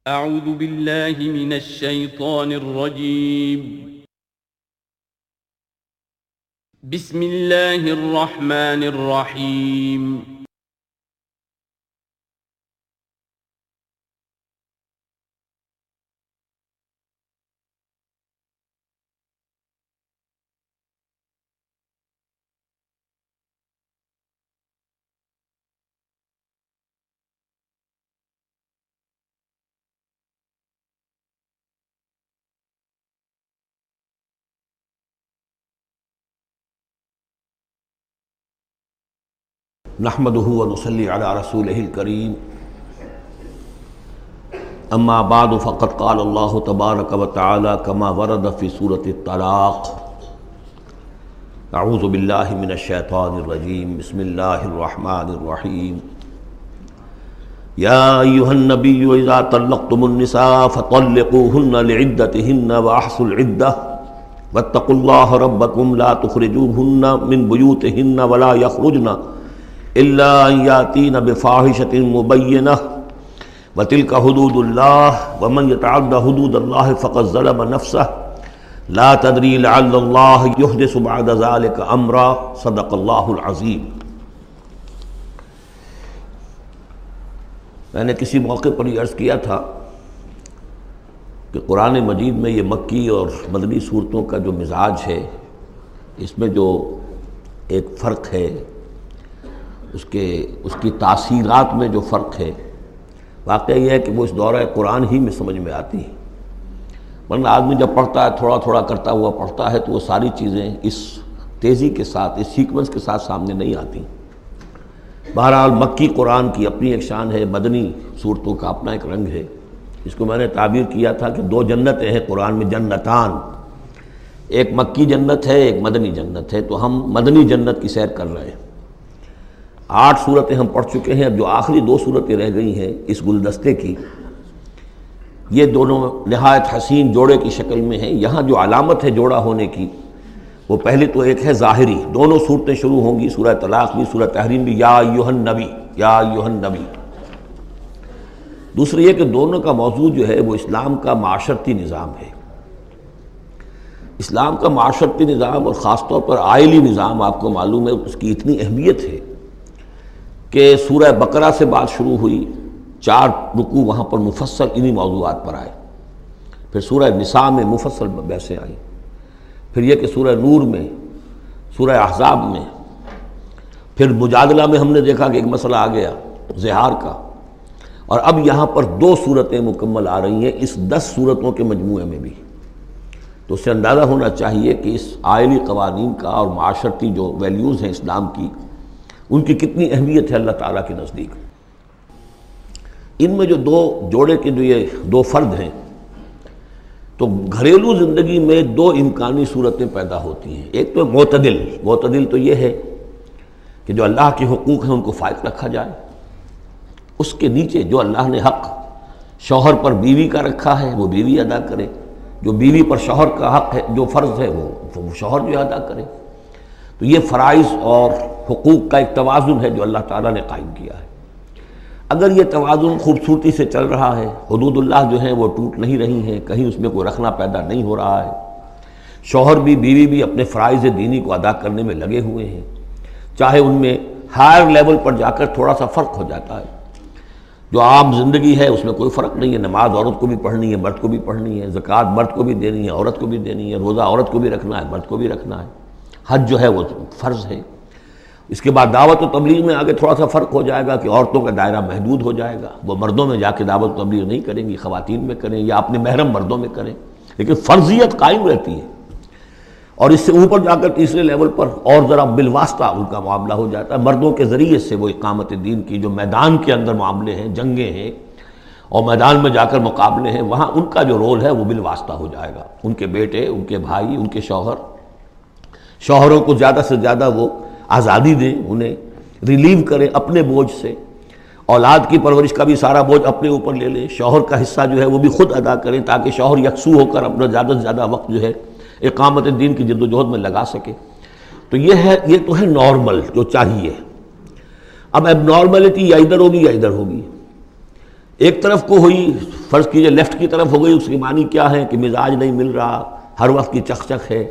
اعوذ باللہ من الشیطان الرجیم بسم اللہ الرحمن الرحیم نحمده ونصلي على رسوله الكريم اما بعد فقد قال الله تبارك وتعالى كما ورد في سورة الطلاق اعوذ بالله من الشيطان الرجيم بسم الله الرحمن الرحيم يا ايها النبي اذا طلقتم النساء فطلقوهن لعدتهن واحصوا العدة واتقوا الله ربكم لا تخرجوهن من بيوتهن ولا يخرجن الا ان یاتین بفاحشۃ مبینہ وتلک حدود اللہ ومن یتعد حدود اللہ فقد ظلم نفسہ لا تدری لعل اللہ یحدث بعد ذلک امرا صدق اللہ العظیم۔ میں نے کسی موقع پر یہ عرض کیا تھا کہ قرآن مجید میں یہ مکی اور مدنی صورتوں کا جو مزاج ہے، اس میں جو ایک فرق ہے، اس کی تاثیرات میں جو فرق ہے، واقعہ یہ ہے کہ وہ اس دورہ قرآن ہی میں سمجھ میں آتی ہے، ورنہ آدمی جب پڑھتا ہے تھوڑا تھوڑا کرتا ہوا پڑھتا ہے تو وہ ساری چیزیں اس تیزی کے ساتھ، اس سیکوینس کے ساتھ سامنے نہیں آتی۔ بہرحال مکی قرآن کی اپنی ایک شان ہے، مدنی صورتوں کا اپنا ایک رنگ ہے۔ اس کو میں نے تعبیر کیا تھا کہ دو جنتیں ہیں قرآن میں، جنتان، ایک مکی جنت ہے، ایک مدنی جنت ہے، تو ہم مدنی جنت کی سیر کر رہے ہیں۔ 8 صورتیں ہم پڑھ چکے ہیں، اب جو آخری 2 صورتیں رہ گئی ہیں اس گلدستے کی، یہ دونوں نہایت حسین جوڑے کی شکل میں ہیں۔ یہاں جو علامت ہے جوڑا ہونے کی، وہ پہلے تو ایک ہے ظاہری، دونوں صورتیں شروع ہوں گی، سورہ طلاق بھی، سورہ تحریم بھی، یا ایھا النبی، یا ایھا النبی۔ دوسری یہ کہ دونوں کا موضوع جو ہے وہ اسلام کا معاشرتی نظام ہے۔ اسلام کا معاشرتی نظام اور خاص طور پر آئلی نظام، آپ کو معلوم ہے اس کی اتنی اہمیت ہے کہ سورہ بقرہ سے بات شروع ہوئی، 4 رکوع وہاں پر مفصل انہی موضوعات پر آئے، پھر سورہ نساء میں مفصل بحثیں آئیں، پھر یہ کہ سورہ نور میں، سورہ احزاب میں، پھر مجادلہ میں ہم نے دیکھا کہ ایک مسئلہ آ گیا زہار کا، اور اب یہاں پر 2 صورتیں مکمل آ رہی ہیں اس 10 صورتوں کے مجموعے میں بھی۔ تو اس سے اندازہ ہونا چاہیے کہ اس آئلی قوانین کا اور معاشرتی جو ویلیوز ہیں اسلام کی، ان کی کتنی اہمیت ہے اللہ تعالیٰ کے نزدیک۔ ان میں جو 2 جوڑے کے جو یہ 2 فرد ہیں، تو گھریلو زندگی میں 2 امکانی صورتیں پیدا ہوتی ہیں۔ ایک تو معتدل تو یہ ہے کہ جو اللہ کے حقوق ہیں ان کو فائق رکھا جائے، اس کے نیچے جو اللہ نے حق شوہر پر بیوی کا رکھا ہے وہ بیوی ادا کرے، جو بیوی پر شوہر کا حق ہے، جو فرض ہے وہ شوہر جو ادا کرے۔ تو یہ فرائض اور حقوق کا ایک توازن ہے جو اللہ تعالیٰ نے قائم کیا ہے۔ اگر یہ توازن خوبصورتی سے چل رہا ہے، حدود اللہ جو ہیں وہ ٹوٹ نہیں رہی ہیں، کہیں اس میں کوئی رخنا پیدا نہیں ہو رہا ہے، شوہر بھی بیوی بھی اپنے فرائض دینی کو ادا کرنے میں لگے ہوئے ہیں، چاہے ان میں ہائر لیول پر جا کر تھوڑا سا فرق ہو جاتا ہے، جو عام زندگی ہے اس میں کوئی فرق نہیں ہے، نماز عورت کو بھی پڑھنی ہے، مرد کو بھی پڑھنی ہے، زکوٰۃ مرد کو بھی دینی ہے، عورت کو بھی دینی ہے، روزہ عورت کو بھی رکھنا ہے، مرد کو بھی رکھنا ہے، حج جو ہے وہ فرض ہے۔ اس کے بعد دعوت و تبلیغ میں آگے تھوڑا سا فرق ہو جائے گا کہ عورتوں کا دائرہ محدود ہو جائے گا، وہ مردوں میں جا کے دعوت و تبلیغ نہیں کریں گی، خواتین میں کریں یا اپنے محرم مردوں میں کریں، لیکن فرضیت قائم رہتی ہے۔ اور اس سے اوپر جا کر تیسرے لیول پر اور ذرا بالواسطہ ان کا معاملہ ہو جاتا ہے، مردوں کے ذریعے سے وہ اقامت دین کی جو میدان کے اندر معاملے ہیں، جنگیں ہیں اور میدان میں جا کر مقابلے ہیں، وہاں ان کا جو رول ہے وہ بالواسطہ ہو جائے گا۔ ان کے بیٹے، ان کے بھائی، ان کے شوہروں کو زیادہ سے زیادہ وہ آزادی دیں، انہیں ریلیو کریں اپنے بوجھ سے، اولاد کی پرورش کا بھی سارا بوجھ اپنے اوپر لے لیں، شوہر کا حصہ جو ہے وہ بھی خود ادا کریں تاکہ شوہر یکسو ہو کر اپنا زیادہ سے زیادہ وقت جو ہے اقامت دین کی جد و جہد میں لگا سکے۔ تو یہ تو ہے نارمل جو چاہیے۔ اب اب نارملٹی یا ادھر ہوگی یا ادھر ہوگی۔ ایک طرف کو ہوئی، فرض کیجئے لیفٹ کی طرف ہو گئی، اس کی معنی کیا ہے کہ مزاج نہیں مل رہا، ہر وقت کی چک چک ہے،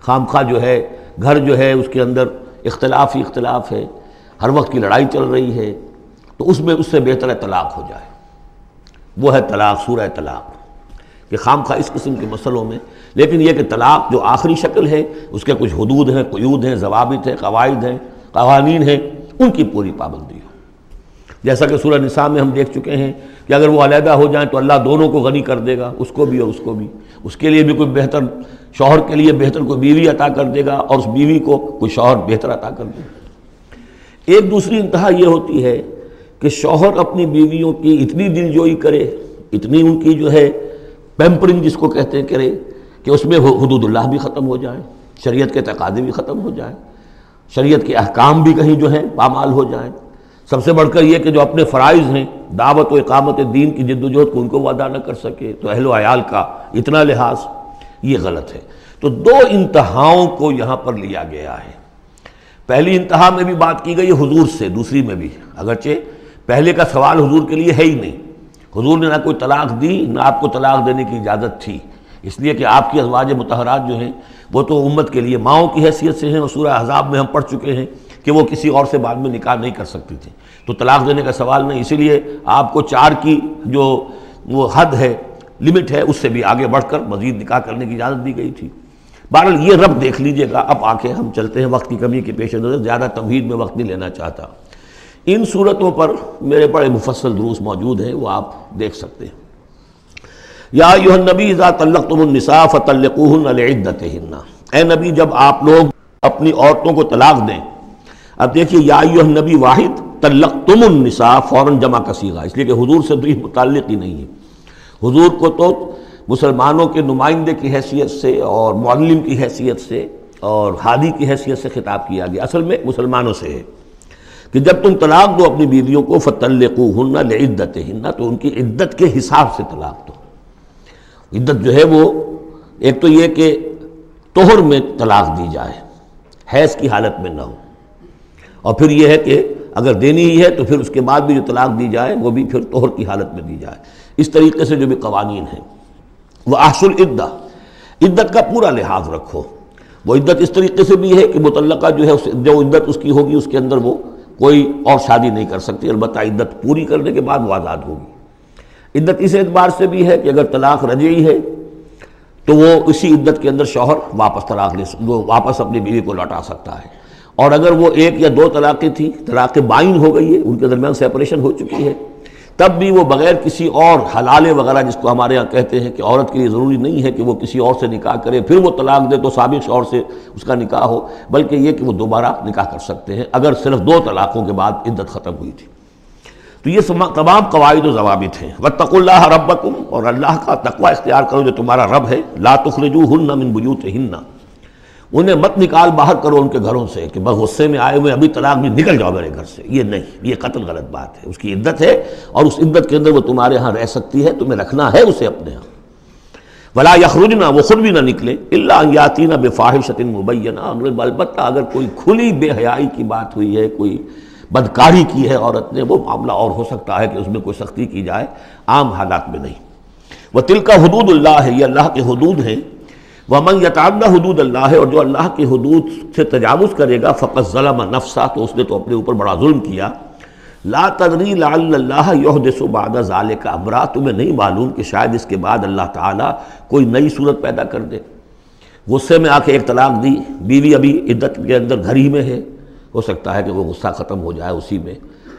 خامخواہ جو ہے گھر جو ہے اس کے اندر اختلاف ہی اختلاف ہے، ہر وقت کی لڑائی چل رہی ہے، تو اس سے بہتر ہے طلاق ہو جائے۔ وہ ہے طلاق، سورہ طلاق، کہ خامخواہ اس قسم کے مسئلوں میں، لیکن یہ کہ طلاق جو آخری شکل ہے اس کے کچھ حدود ہیں، قیود ہیں، ضوابط ہیں، قواعد ہیں، قوانین ہیں، ان کی پوری پابندی ہو۔ جیسا کہ سورہ نساء میں ہم دیکھ چکے ہیں کہ اگر وہ علیحدہ ہو جائیں تو اللہ دونوں کو غنی کر دے گا، اس کو بھی اور اس کو بھی، اس کے لیے بھی کوئی بہتر، شوہر کے لیے بہتر کوئی بیوی عطا کر دے گا اور اس بیوی کو کوئی شوہر بہتر عطا کر دے گا۔ ایک دوسری انتہا یہ ہوتی ہے کہ شوہر اپنی بیویوں کی اتنی دلجوئی کرے، اتنی ان کی جو ہے پیمپرنگ جس کو کہتے ہیں کرے، کہ اس میں حدود اللہ بھی ختم ہو جائیں، شریعت کے تقاضے بھی ختم ہو جائیں، شریعت کے احکام بھی کہیں جو ہیں پامال ہو جائیں۔ سب سے بڑھ کر یہ کہ جو اپنے فرائض ہیں، دعوت و اقامت دین کی جد و جہد کو ان کو ادا نہ کر سکے، تو اہل و عیال کا اتنا لحاظ، یہ غلط ہے۔ تو دو انتہاؤں کو یہاں پر لیا گیا ہے۔ پہلی انتہا میں بھی بات کی گئی حضور سے، دوسری میں بھی، اگرچہ پہلے کا سوال حضور کے لیے ہے ہی نہیں، حضور نے نہ کوئی طلاق دی، نہ آپ کو طلاق دینے کی اجازت تھی، اس لیے کہ آپ کی ازواج مطہرات جو ہیں وہ تو امت کے لیے ماؤں کی حیثیت سے ہیں، اور سورہ احزاب میں ہم پڑھ چکے ہیں کہ وہ کسی اور سے بعد میں نکاح نہیں کر سکتی تھی، تو طلاق دینے کا سوال نہیں، اسی لیے آپ کو 4 کی جو وہ حد ہے، لمٹ ہے، اس سے بھی آگے بڑھ کر مزید نکاح کرنے کی اجازت دی گئی تھی۔ بہرحال یہ رب دیکھ لیجئے گا۔ اب آنکھیں ہم چلتے ہیں، وقت کی کمی کے پیش نظر زیادہ تمہید میں وقت نہیں لینا چاہتا۔ ان صورتوں پر میرے بڑے مفصل دروس موجود ہیں، وہ آپ دیکھ سکتے ہیں۔ یا ایھا النبی اذا طلقتم النساء فطلقوہن لعدتہن، اے نبی جب آپ لوگ اپنی عورتوں کو طلاق دیں، اب دیکھیے یا ایھا النبی واحد، طلقتم النساء فوراً جمع کا صیغہ، اس لیے کہ حضور سے تو یہ متعلق ہی نہیں ہے۔ حضور کو تو مسلمانوں کے نمائندے کی حیثیت سے اور معلم کی حیثیت سے اور ہادی کی حیثیت سے خطاب کیا گیا، اصل میں مسلمانوں سے ہے کہ جب تم طلاق دو اپنی بیویوں کو فطلقوہن لعدتہن، تو ان کی عدت کے حساب سے طلاق دو۔ عدت جو ہے وہ ایک تو یہ کہ طہر میں طلاق دی جائے، حیض کی حالت میں نہ ہو، اور پھر یہ ہے کہ اگر دینی ہی ہے تو پھر اس کے بعد بھی جو طلاق دی جائے وہ بھی پھر طہر کی حالت میں دی جائے۔ اس طریقے سے جو بھی قوانین ہیں، وَأَحْصُوا الْعِدَّةَ، عدت کا پورا لحاظ رکھو۔ وہ عدت اس طریقے سے بھی ہے کہ مطلقہ جو ہے جو عدت اس کی ہوگی اس کے اندر وہ کوئی اور شادی نہیں کر سکتی، البتہ عدت پوری کرنے کے بعد وہ آزاد ہوگی۔ عدت اس اعتبار سے بھی ہے کہ اگر طلاق رجعی ہے تو وہ اسی عدت کے اندر شوہر واپس اپنی بیوی کو لوٹا سکتا ہے، اور اگر وہ 1 یا 2 طلاقیں تھیں، طلاق بائن ہو گئی ہے، ان کے درمیان سیپریشن ہو چکی ہے، تب بھی وہ بغیر کسی اور حلالے وغیرہ جس کو ہمارے ہاں کہتے ہیں کہ عورت کے لیے ضروری نہیں ہے کہ وہ کسی اور سے نکاح کرے پھر وہ طلاق دے تو سابق شوہر سے اس کا نکاح ہو، بلکہ یہ کہ وہ دوبارہ نکاح کر سکتے ہیں اگر صرف 2 طلاقوں کے بعد عدت ختم ہوئی تھی۔ تو یہ تمام قواعد و ضوابط ہیں۔ واتقوا اللہ ربکم، اور اللہ کا تقوی اختیار کرو جو تمہارا رب ہے۔ لا تخرجوہن من بیوتہن، انہیں مت نکال باہر کرو ان کے گھروں سے کہ بس غصے میں آئے ہوئے ابھی طلاق بھی نکل جاؤ میرے گھر سے، یہ نہیں، یہ قتل غلط بات ہے۔ اس کی عدت ہے اور اس عدت کے اندر وہ تمہارے ہاں رہ سکتی ہے، تمہیں رکھنا ہے اسے اپنے ہاں۔ ولا یخرجن، وہ خود بھی نہ نکلے، الا ان یاتین بفاحشۃ مبینہ، البتہ اگر کوئی کھلی بے حیائی کی بات ہوئی ہے، کوئی بدکاری کی ہے عورت نے، وہ معاملہ اور ہو سکتا ہے کہ اس میں کوئی سختی کی جائے، عام حالات میں نہیں۔ وتلک حدود اللہ، یہ اللہ کے حدود ہیں۔ ومن یتعد حدود اللہ، اور جو اللہ کی حدود سے تجاوز کرے گا، فقط ظلم نفسہ، تو اس نے تو اپنے اوپر بڑا ظلم کیا۔ لا تدری لعل اللہ یحدث بعد ذلک امرا، تمہیں نہیں معلوم کہ شاید اس کے بعد اللہ تعالیٰ کوئی نئی صورت پیدا کر دے۔ غصے میں آ کے 1 طلاق دی، بیوی ابھی عدت کے اندر گھر ہی میں ہے، ہو سکتا ہے کہ وہ غصہ ختم ہو جائے، اسی میں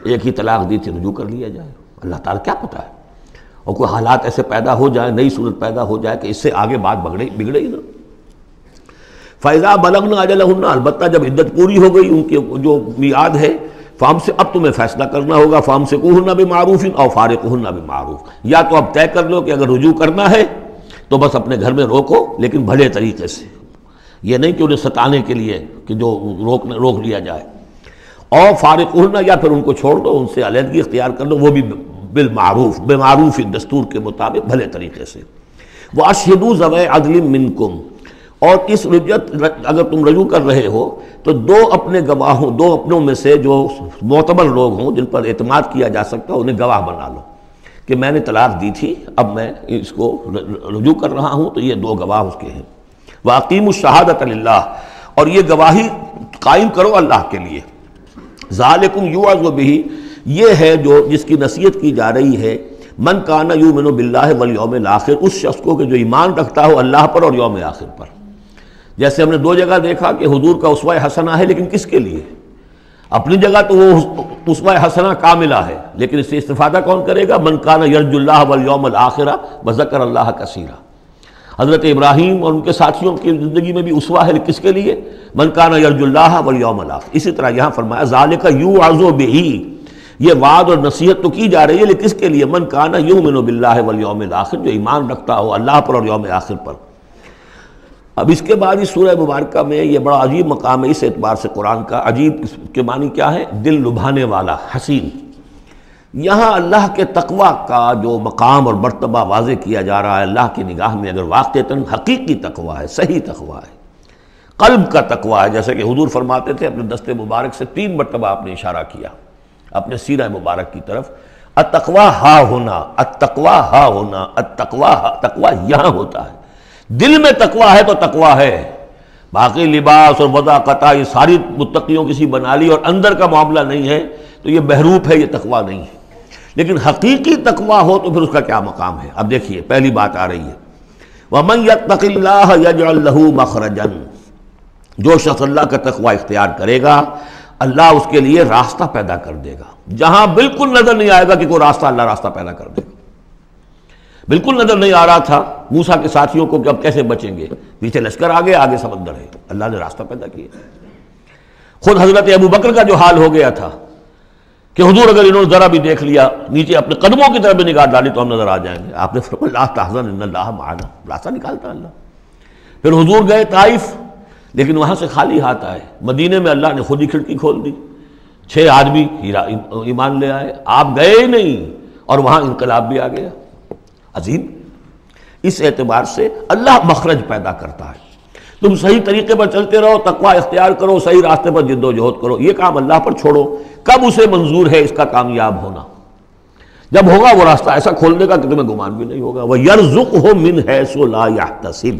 1 ہی طلاق دی تھی رجوع کر لیا جائے، اللہ تعالیٰ کیا پتہ ہے، اور کوئی حالات ایسے پیدا ہو جائیں، نئی صورت پیدا ہو جائے کہ اس سے آگے بات بگڑے ہی نہ۔ فَإِذَا بَلَغْنَ أَجَلَهُنَّ، البتہ جب عدت پوری ہو گئی ان کی جو میعاد ہے، اب تمہیں فیصلہ کرنا ہوگا، فَأَمْسِكُوهُنَّ بِمَعْرُوفٍ أَوْ فَارِقُوهُنَّ بِمَعْرُوفٍ، یا تو اب طے کر لو کہ اگر رجوع کرنا ہے تو بس اپنے گھر میں روکو، لیکن بھلے طریقے سے، یہ نہیں کہ انہیں ستانے کے لیے کہ جو روک لیا جائے، اور فارقوہن، یا پھر ان کو چھوڑ دو، ان سے علیحدگی اختیار کر لو، وہ بھی بالمعروف، بمعروف دستور کے مطابق بھلے طریقے سے۔ وَأَشْهِدُوا ذَوَيْ عَدْلٍ مِّنْكُمْ، اور اس رجعت اگر تم رجوع کر رہے ہو تو 2 اپنے گواہوں، 2 اپنوں میں سے جو معتبر لوگ ہوں، جن پر اعتماد کیا جا سکتا ہے، انہیں گواہ بنا لو کہ میں نے طلاق دی تھی، اب میں اس کو رجوع کر رہا ہوں، تو یہ دو گواہ اس کے ہیں۔ وَأَقِیمُوا الشَّهَادَةَ لِلَّهِ، اور یہ گواہی قائم کرو اللہ کے لیے۔ ذَلِكُمْ يُوعَظُ بِهِ، یہ ہے جو جس کی نصیحت کی جا رہی ہے، من کان یؤمن باللہ والیوم الآخر، اس شخص کو کہ جو ایمان رکھتا ہو اللہ پر اور یوم آخر پر۔ جیسے ہم نے دو جگہ دیکھا کہ حضور کا اسوہ حسنہ ہے، لیکن کس کے لیے؟ اپنی جگہ تو وہ اسوہ حسنہ کاملہ ہے، لیکن اس سے استفادہ کون کرے گا؟ من کان یرجو اللہ والیوم الآخر وذکر اللہ کثیرا۔ حضرت ابراہیم اور ان کے ساتھیوں کی زندگی میں بھی اسوہ ہے، کس کے لیے؟ من کان یرجو اللہ والیوم الآخر۔ اسی طرح یہاں فرمایا ذالک یوعظ بہ، یہ وعد اور نصیحت تو کی جا رہی ہے، لیکن کس کے لیے؟ من کان یؤمن باللہ والیوم الآخر، جو ایمان رکھتا ہو اللہ پر اور یوم آخر پر۔ اب اس کے بعد اس سورہ مبارکہ میں یہ بڑا عجیب مقام ہے اس اعتبار سے قرآن کا۔ عجیب کے معنی کیا ہے؟ دل لبھانے والا، حسین۔ یہاں اللہ کے تقویٰ کا جو مقام اور مرتبہ واضح کیا جا رہا ہے اللہ کی نگاہ میں، اگر واقعتاً حقیقی تقویٰ ہے، صحیح تقویٰ ہے، قلب کا تقویٰ ہے، جیسے کہ حضور فرماتے تھے اپنے دست مبارک سے 3 مرتبہ آپ نے اشارہ کیا اپنے سیرہ مبارک کی طرف، التقویٰ ہا ہونا، التقویٰ ہا ہونا، التقویٰ، تقویٰ یہاں ہوتا ہے۔ دل میں تقویٰ ہے تو تقویٰ ہے، باقی لباس اور وضاقتہ یہ ساری متقیوں کسی بنا لی اور اندر کا معاملہ نہیں ہے تو یہ بہروپ ہے، یہ تقویٰ نہیں ہے۔ لیکن حقیقی تقویٰ ہو تو پھر اس کا کیا مقام ہے؟ اب دیکھیے پہلی بات آ رہی ہے، وَمَن يَتَّقِ اللَّهَ يَجْعَلْ لَهُ مَخْرَجًا، جو شخص اللہ کا تقویٰ اختیار کرے گا اللہ اس کے لیے راستہ پیدا کر دے گا، جہاں بالکل نظر نہیں آئے گا کہ کوئی راستہ، اللہ راستہ پیدا کر دے گا۔ بالکل نظر نہیں آ رہا تھا موسیٰ کے ساتھیوں کو کہ اب کیسے بچیں گے، پیچھے لشکر آگے، آگے سمندر ہے، اللہ نے راستہ پیدا کیا۔ خود حضرت ابو بکر کا جو حال ہو گیا تھا کہ حضور اگر انہوں نے ذرا بھی دیکھ لیا، نیچے اپنے قدموں کی طرف بھی نگاہ ڈالی تو ہم نظر آ جائیں گے، آپ نے فرمایا لا تحزن ان اللہ معنا، راستہ نکالتا اللہ۔ پھر حضور گئے طائف، لیکن وہاں سے خالی ہاتھ آئے، مدینے میں اللہ نے خود ہی کھڑکی کھول دی، 6 آدمی ایمان لے آئے، آپ گئے ہی نہیں اور وہاں انقلاب بھی آ گیا۔ عظیم، اس اعتبار سے اللہ مخرج پیدا کرتا ہے۔ تم صحیح طریقے پر چلتے رہو، تقویٰ اختیار کرو، صحیح راستے پر جد و جہد کرو، یہ کام اللہ پر چھوڑو، کب اسے منظور ہے اس کا کامیاب ہونا؟ جب ہوگا وہ راستہ ایسا کھول دے گا کہ تمہیں گمان بھی نہیں ہوگا۔ وَيَرْزُقْهُ مِنْ حَيْثُ لَا يَحْتَسِبُ،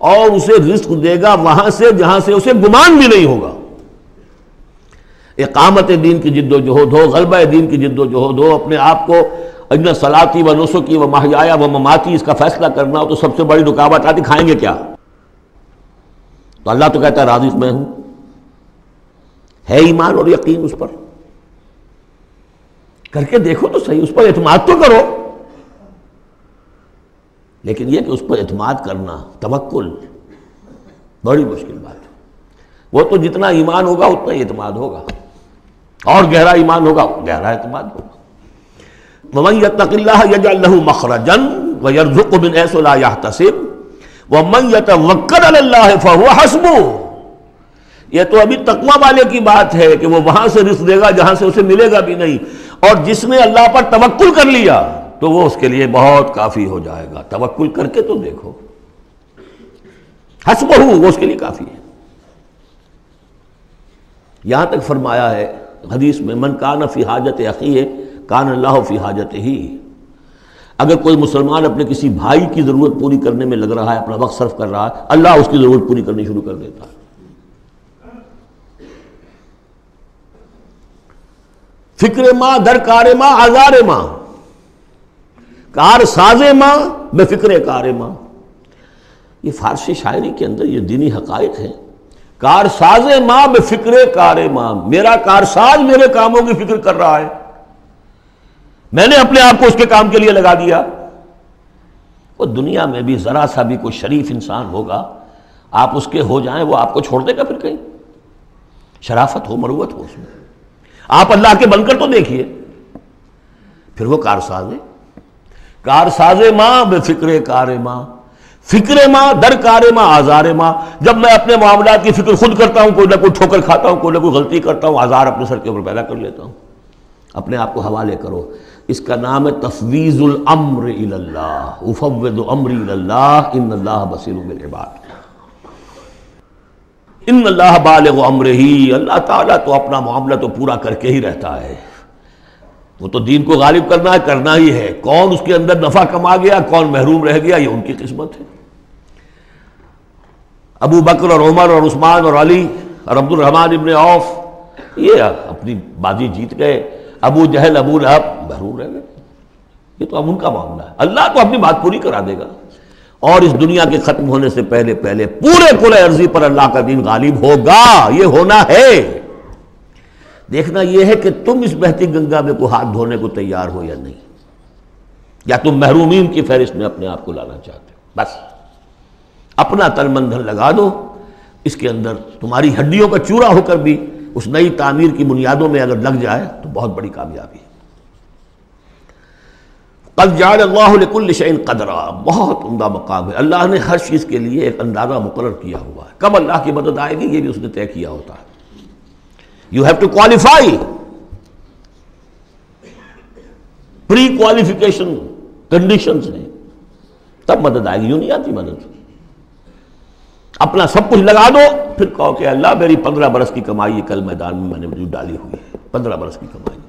اور اسے رزق دے گا وہاں سے جہاں سے اسے گمان بھی نہیں ہوگا۔ اقامت دین کی جد و جہد ہو، غلبہ دین کی جد و جہد ہو، اپنے آپ کو اجن صلاتی و نسکی و محیایا و مماتی اس کا فیصلہ کرنا ہو تو سب سے بڑی رکاوٹ آتی کھائیں گے کیا؟ تو اللہ تو کہتا ہے رازق میں ہوں، ہے ایمان اور یقین اس پر، کر کے دیکھو تو صحیح، اس پر اعتماد تو کرو۔ لیکن یہ کہ اس پر اعتماد کرنا، توکل، بڑی مشکل بات ہے۔ وہ تو جتنا ایمان ہوگا اتنا ہی اعتماد ہوگا، اور گہرا ایمان ہوگا گہرا اعتماد ہوگا۔ وَمَن يَتَّقِ اللَّهَ يَجْعَلْ لَهُ مَخْرَجًا وَيَرْزُقْهُ مِنْ حَيْثُ لَا يَحْتَسِبُ وَمَن يَتَوَکَّلْ عَلَى اللَّهِ فَهُوَ حَسْبُهُ، یہ تو ابھی تقویٰ والے کی بات ہے کہ وہ وہاں سے رزق دے گا جہاں سے اسے ملے گا بھی نہیں، اور جس نے اللہ پر توکل کر لیا تو وہ اس کے لیے بہت کافی ہو جائے گا۔ توکل کر کے تو دیکھو، حسبہ، وہ اس کے لیے کافی ہے۔ یہاں تک فرمایا ہے حدیث میں، من کان فی حاجت اخیہ کان اللہ فی حاجتہ، اگر کوئی مسلمان اپنے کسی بھائی کی ضرورت پوری کرنے میں لگ رہا ہے، اپنا وقت صرف کر رہا ہے، اللہ اس کی ضرورت پوری کرنی شروع کر دیتا ہے۔ فکر ماں در کار ماں آزار ماں، کار ساز ماں بے فکر کار ماں، یہ فارسی شاعری کے اندر یہ دینی حقائق ہیں۔ کار ساز ماں بے فکر کار ماں، میرا کار ساز میرے کاموں کی فکر کر رہا ہے، میں نے اپنے آپ کو اس کے کام کے لیے لگا دیا۔ وہ دنیا میں بھی ذرا سا بھی کوئی شریف انسان ہوگا، آپ اس کے ہو جائیں وہ آپ کو چھوڑ دے گا پھر کہیں؟ شرافت ہو، مروت ہو اس میں، آپ اللہ کے بن کر تو دیکھیے، پھر وہ کارساز ہے۔ کارساز ماں بے فکر کار ماں، فکر ماں در کار ماں آزار ماں، جب میں اپنے معاملات کی فکر خود کرتا ہوں، کوئی نہ کوئی ٹھوکر کھاتا ہوں، کوئی نہ کوئی غلطی کرتا ہوں، آزار اپنے سر کے اوپر پیدا کر لیتا ہوں۔ اپنے آپ کو حوالے کرو، اس کا نام ہے تفویض الامر الی اللہ، افوض امری الی اللہ ان اللہ بصیر بالعباد۔ ان اللہ بالغ امرہ، اللہ تعالیٰ تو اپنا معاملہ تو پورا کر کے ہی رہتا ہے۔ وہ تو دین کو غالب کرنا ہی ہے. کون اس کے اندر نفع کما گیا، کون محروم رہ گیا، یہ ان کی قسمت ہے. ابو بکر اور عمر اور عثمان اور علی اور عبد الرحمن ابن عوف یہ اپنی بازی جیت گئے. ابو جہل ابو لہب محروم رہ گئے. یہ تو اب ان کا معاملہ ہے. اللہ تو اپنی بات پوری کرا دے گا، اور اس دنیا کے ختم ہونے سے پہلے پورے کل ارضی پر اللہ کا دین غالب ہوگا. یہ ہونا ہے. دیکھنا یہ ہے کہ تم اس بہتی گنگا میں کوئی ہاتھ دھونے کو تیار ہو یا نہیں، یا تم محرومین کی فہرست میں اپنے آپ کو لانا چاہتے ہو. بس اپنا تن من دھن لگا دو اس کے اندر. تمہاری ہڈیوں کا چورا ہو کر بھی اس نئی تعمیر کی بنیادوں میں اگر لگ جائے تو بہت بڑی کامیابی ہے. قد جعل اللہ لکل شیء قدرا، بہت عمدہ مقام ہے. اللہ نے ہر چیز کے لیے ایک اندازہ مقرر کیا ہوا ہے. کب اللہ کی مدد آئے گی یہ بھی اس نے طے کیا ہوتا ہے. You have to qualify. Pre qualification conditions ہیں، تب مدد آئے گی. یوں نہیں آتی مدد. اپنا سب کچھ لگا دو پھر کہو کہ اللہ میری 15 برس کی کمائی کل میدان میں نے جو ڈالی ہوئی ہے، 15 برس کی کمائی،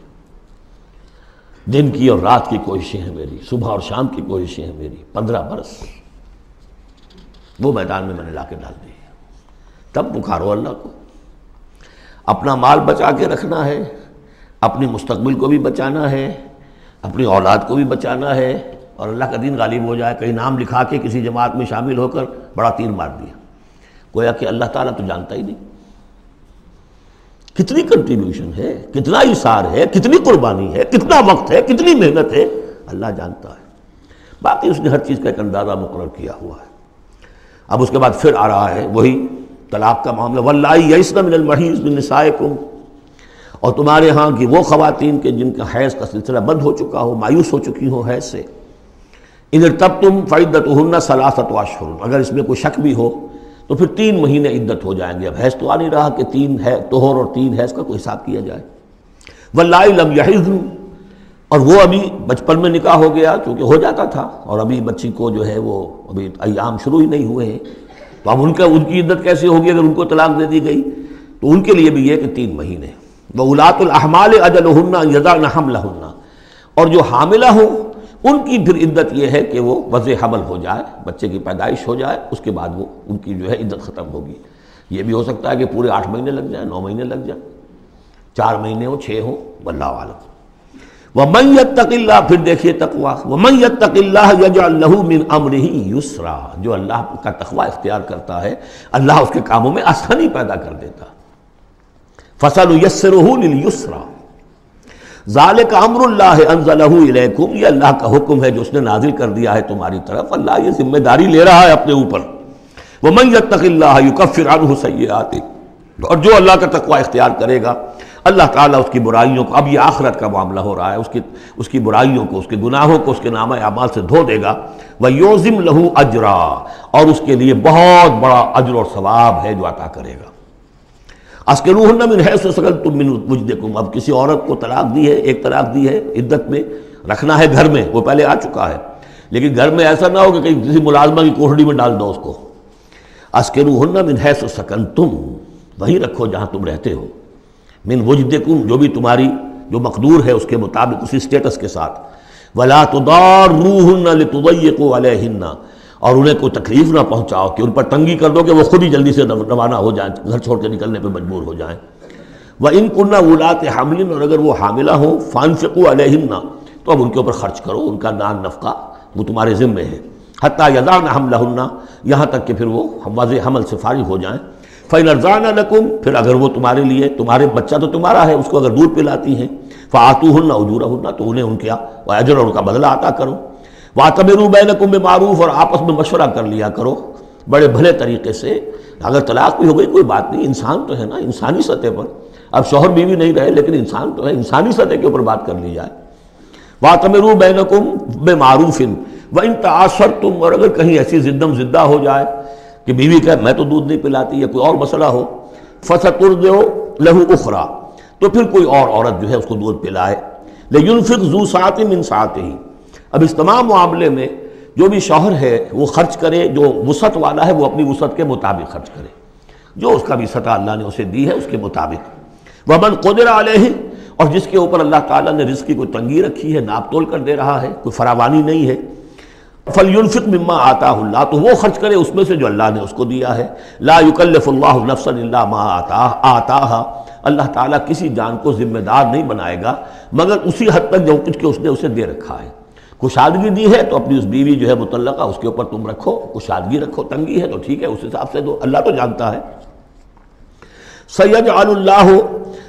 دن کی اور رات کی کوششیں ہیں میری، صبح اور شام کی کوششیں ہیں میری، 15 برس وہ میدان میں نے لا کے ڈال دی. تب پکارو اللہ کو. اپنا مال بچا کے رکھنا ہے، اپنی مستقبل کو بھی بچانا ہے، اپنی اولاد کو بھی بچانا ہے، اور اللہ کا دین غالب ہو جائے. کہیں نام لکھا کے کسی جماعت میں شامل ہو کر بڑا تیر مار دیا، گویا کہ اللہ تعالیٰ تو جانتا ہی نہیں. کتنی کنٹریبیوشن ہے، کتنا ایثار ہے، کتنی قربانی ہے، کتنا وقت ہے، کتنی محنت ہے، اللہ جانتا ہے. باقی اس نے ہر چیز کا ایک اندازہ مقرر کیا ہوا ہے. اب اس کے بعد پھر آ رہا ہے وہی طلاق کا معاملہ. واللائی یئسن من المحیض من نسائکم، اور تمہارے ہاں کی وہ خواتین کے جن کا حیض کا سلسلہ بند ہو چکا ہو، مایوس ہو چکی ہو حیض سے. ان ارتبتم فعدتہن ثلاثۃ اشہر، اگر اس میں کوئی شک بھی ہو تو پھر 3 مہینے عدت ہو جائیں گے. اب حیض تو آ نہیں رہا کہ 3 ہے طہر اور 3 حیض کا کوئی حساب کیا جائے. واللائی لم یحضن، اور وہ ابھی بچپن میں نکاح ہو گیا چونکہ ہو جاتا تھا، اور ابھی بچی کو جو ہے وہ ابھی ایام شروع ہی نہیں ہوئے ہیں، تو اب ان کی عدت کیسے ہوگی اگر ان کو طلاق دے دی گئی؟ تو ان کے لیے بھی یہ کہ 3 مہینے. وَأُولَاتُ الْأَحْمَالِ أَجَلُهُنَّ أَن يَضَعْنَ حَمْلَهُنَّ، اور جو حاملہ ہوں ان کی پھر عدت یہ ہے کہ وہ وضع حمل ہو جائے، بچے کی پیدائش ہو جائے، اس کے بعد وہ ان کی جو ہے عدت ختم ہوگی. یہ بھی ہو سکتا ہے کہ پورے 8 مہینے لگ جائیں، 9 مہینے لگ جائیں، 4 مہینے ہوں، 6 ہوں، واللہ اعلم. وَمَن يَتَّقِ اللَّهَ، پھر دیکھیے تقویٰ. وَمَن يَتَّقِ اللَّهَ يَجْعَل لَّهُ مِنْ أَمْرِهِ يُسْرًا، جو اللہ کا تقویٰ اختیار کرتا ہے اللہ اس کے کاموں میں آسانی پیدا کر دیتا. فَسَنُيَسِّرُهُ لِلْيُسْرَىٰ، ذالک امر اللہ انزلہ الیکم، یہ اللہ کا حکم ہے جو اس نے نازل کر دیا ہے تمہاری طرف. اللہ یہ ذمہ داری لے رہا ہے اپنے اوپر. ومن یتق اللہ یکفر عنہ سیئاتہ، اور جو اللہ کا تقوی اختیار کرے گا اللہ تعالیٰ اس کی برائیوں کو، اب یہ آخرت کا معاملہ ہو رہا ہے، اس کی برائیوں کو، اس کے گناہوں کو اس کے نامہ اعمال سے دھو دے گا. ویعظم لہ اجرا، اور اس کے لیے بہت بڑا اجر اور ثواب ہے جو عطا کرے گا. اسکنوہن من حیث سکنتم من وجدکم، اب کسی عورت کو طلاق دی ہے، ایک طلاق دی ہے، عدت میں رکھنا ہے گھر میں، وہ پہلے آ چکا ہے، لیکن گھر میں ایسا نہ ہو کہ کہیں کسی ملازمہ کی کوٹڑی میں ڈال دو اس کو. اسکنوہن من حیث سکنتم، وہیں رکھو جہاں تم رہتے ہو. من وجدکم، جو بھی تمہاری جو مقدور ہے اس کے مطابق، اسی سٹیٹس کے ساتھ. ولا تضاروہن لتضیقوا علیہن، اور انہیں کوئی تکلیف نہ پہنچاؤ کہ ان پر تنگی کر دو کہ وہ خود ہی جلدی سے روانہ ہو جائیں، گھر چھوڑ کے نکلنے پہ مجبور ہو جائیں. وَإِن كُنَّ أُولَاتِ حَمْلٍ، اور اگر وہ حاملہ ہوں، فَأَنفِقُوا عَلَيْهِنَّ، تو اب ان کے اوپر خرچ کرو، ان کا نان نفقہ وہ تمہارے ذمے ہے. حَتَّى يَضَعْنَ حَمْلَهُنَّ، یہاں تک کہ پھر وہ واضح حمل سے فارغ ہو جائیں. فَإِنْ أَرْضَعْنَ لَكُمْ، پھر اگر وہ تمہارے لیے، تمہارے بچہ تو تمہارا ہے، اس کو اگر دودھ پلاتی ہیں، فَآتُوهُنَّ أُجُورَهُنَّ، تو انہیں ان کا اجر اور ان کا بدلہ عطا کرو. وَاعْتَمِرُوا بَيْنَكُمْ بِمَعْرُوفٍ، اور آپس میں مشورہ کر لیا کرو بڑے بھلے طریقے سے. اگر طلاق بھی ہو گئی کوئی بات نہیں، انسان تو ہے نا، انسانی سطح پر، اب شوہر بیوی نہیں رہے لیکن انسان تو ہے، انسانی سطح کے اوپر بات کر لی جائے. وَاعْتَمِرُوا بَيْنَكُمْ بِمَعْرُوفٍ وَإِن تَعَاثَرْتُمْ، اور اگر کہیں ایسی زدم زدہ ہو جائے کہ بیوی کہ میں تو دودھ نہیں پلاتی یا کوئی اور مسئلہ ہو، فَسَتُرْضِعُ لَهُ أُخْرَىٰ، تو پھر کوئی اور عورت جو ہے اس کو دودھ پلائے. لِيُنْفِقْ ذُو سَعَةٍ مِّن سَعَتِهِ، اب اس تمام معاملے میں جو بھی شوہر ہے وہ خرچ کرے، جو وسعت والا ہے وہ اپنی وسعت کے مطابق خرچ کرے، جو اس کا بھی سطح اللہ نے اسے دی ہے اس کے مطابق. وَمَنْ قُدِرَ عَلَيْهِ، اور جس کے اوپر اللہ تعالیٰ نے رزق کی کوئی تنگی رکھی ہے، ناپ تول کر دے رہا ہے، کوئی فراوانی نہیں ہے، فَلْيُنْفِقْ مِمَّا آتَاهُ اللَّهُ، تو وہ خرچ کرے اس میں سے جو اللہ نے اس کو دیا ہے۔ لا يُكَلِّفُ اللَّهُ نَفْسًا إِلَّا مَا آتَاهَا، اللہ تعالیٰ کسی جان کو ذمہ دار نہیں بنائے گا مگر اسی حد تک جو کچھ کہ اس نے اسے دے رکھا ہے۔ کشادگی دی ہے تو اپنی اس بیوی جو ہے مطلقہ، اس کے اوپر تم رکھو، کشادگی رکھو، تنگی ہے تو ٹھیک ہے اس حساب سے دو، اللہ تو جانتا ہے۔ سَيَجْعَلُ اللَّهُ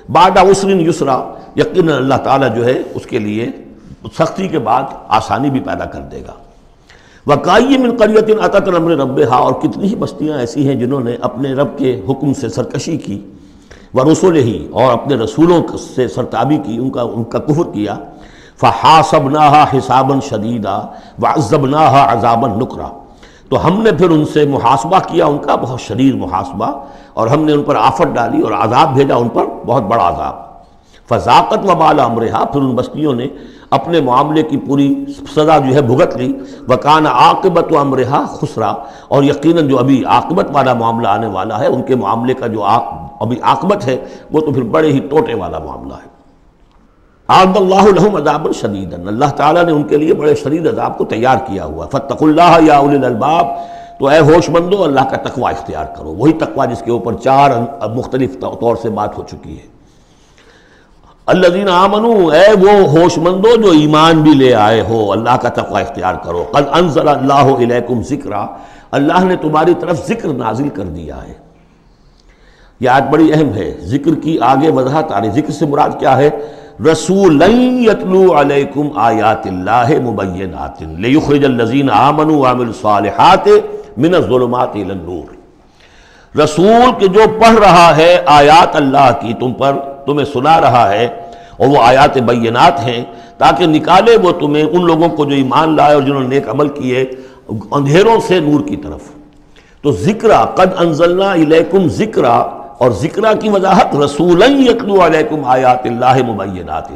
بَعْدَ عُسْرٍ يُسْرًا، یقیناً اللہ تعالیٰ جو ہے اس کے لیے سختی کے بعد آسانی بھی پیدا کر دے گا۔ وَقَائِمٍ مِّن قَرْيَةٍ أَتَتْ أَمْرَ رَبِّهَا، اور کتنی ہی بستیاں ایسی ہیں جنہوں نے اپنے رب کے حکم سے سرکشی کی، وَرُسُلِهِ، اور اپنے رسولوں سے سرتابی کی، ان کا کفر کیا، فَحَاسَبْنَاهَا حِسَابًا شَدِيدًا وَعَذَّبْنَاهَا عَذَابًا نُكْرًا، تو ہم نے پھر ان سے محاسبہ کیا، ان کا بہت شدید محاسبہ، اور ہم نے ان پر آفت ڈالی اور عذاب بھیجا ان پر، بہت بڑا عذاب۔ فَذَاقَتْ وَبَالَ أَمْرِهَا، پھر ان بستیوں نے اپنے معاملے کی پوری سزا جو ہے بھگت لی۔ وَكَانَ عَاقِبَةُ أَمْرِهَا خُسْرًا، اور یقیناً جو ابھی عاقبت والا معاملہ آنے والا ہے، ان کے معاملے کا جو ابھی عاقبت ہے وہ تو پھر بڑے ہی ٹوٹے والا معاملہ ہے۔ أَعَدَّ اللَّهُ لَهُمْ عَذَابًا شَدِيدًا، اللہ تعالیٰ نے ان کے لیے بڑے شدید عذاب کو تیار کیا ہوا۔ فَاتَّقُوا اللَّهَ يَا أُولِي الْأَلْبَابِ، تو اے ہوش مندو اللہ کا تقوی اختیار کرو، وہی تقوی جس کے اوپر چار مختلف طور سے بات ہو چکی ہے۔ الذین آمنوا، اے وہ ہوش مندو جو ایمان بھی لے آئے ہو، اللہ کا تقوی اختیار کرو۔ قد انزل اللہ الیکم ذکرا، اللہ نے تمہاری طرف ذکر نازل کر دیا ہے۔ یہ آیت بڑی اہم ہے، ذکر کی آگے وضاحت آ رہی۔ ذکر سے مراد کیا ہے؟ رسولا یتلو علیکم آیات اللہ مبینات لیخرج الذین آمنوا وعملوا الصالحات من الظلمات الی النور، رسول کہ جو پڑھ رہا ہے آیات اللہ کی تم پر، تمہیں سنا رہا ہے، اور وہ آیات بینات ہیں تاکہ نکالے وہ تمہیں، ان لوگوں کو جو ایمان لائے اور جنہوں نے نیک عمل کیے، اندھیروں سے نور کی طرف۔ تو ذکرہ، قد انزلنا الیکم ذکرہ، اور ذکرہ کی وضاحت رسولا یتلو علیکم آیات اللہ مبینات،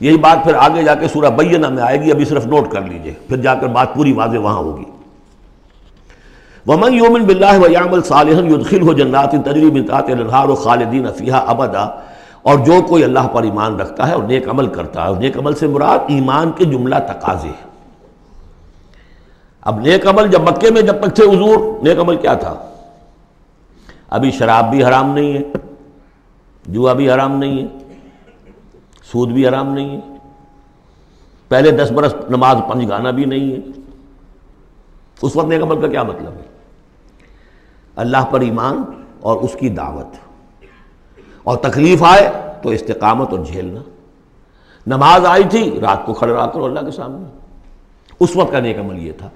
یہی بات پھر آگے جا کے سورہ بینہ میں آئے گی، ابھی صرف نوٹ کر لیجئے، پھر جا کر بات پوری واضح وہاں ہوگی۔ وَمَن يُؤْمِن بِاللَّهِ وَيَعْمَلْ صَالِحًا يُدْخِلْهُ جَنَّاتٍ تَجْرِي مِن تَحْتِهَا الْأَنْهَارُ خَالِدِينَ فِيهَا أَبَدًا، اور جو کوئی اللہ پر ایمان رکھتا ہے اور نیک عمل کرتا ہے، اور نیک عمل سے مراد ایمان کے جملہ تقاضے ہیں۔ اب نیک عمل جب مکے میں جب تک تھے حضور، نیک عمل کیا تھا؟ ابھی شراب بھی حرام نہیں ہے، جوا بھی حرام نہیں ہے، سود بھی حرام نہیں ہے، پہلے 10 برس نماز 5 گانا بھی نہیں ہے۔ اس وقت نیک عمل کا کیا مطلب ہے؟ اللہ پر ایمان اور اس کی دعوت، اور تکلیف آئے تو استقامت اور جھیلنا۔ نماز آئی تھی، رات کو کھڑے رہا کرو اللہ کے سامنے، اس وقت کا نیک عمل یہ تھا۔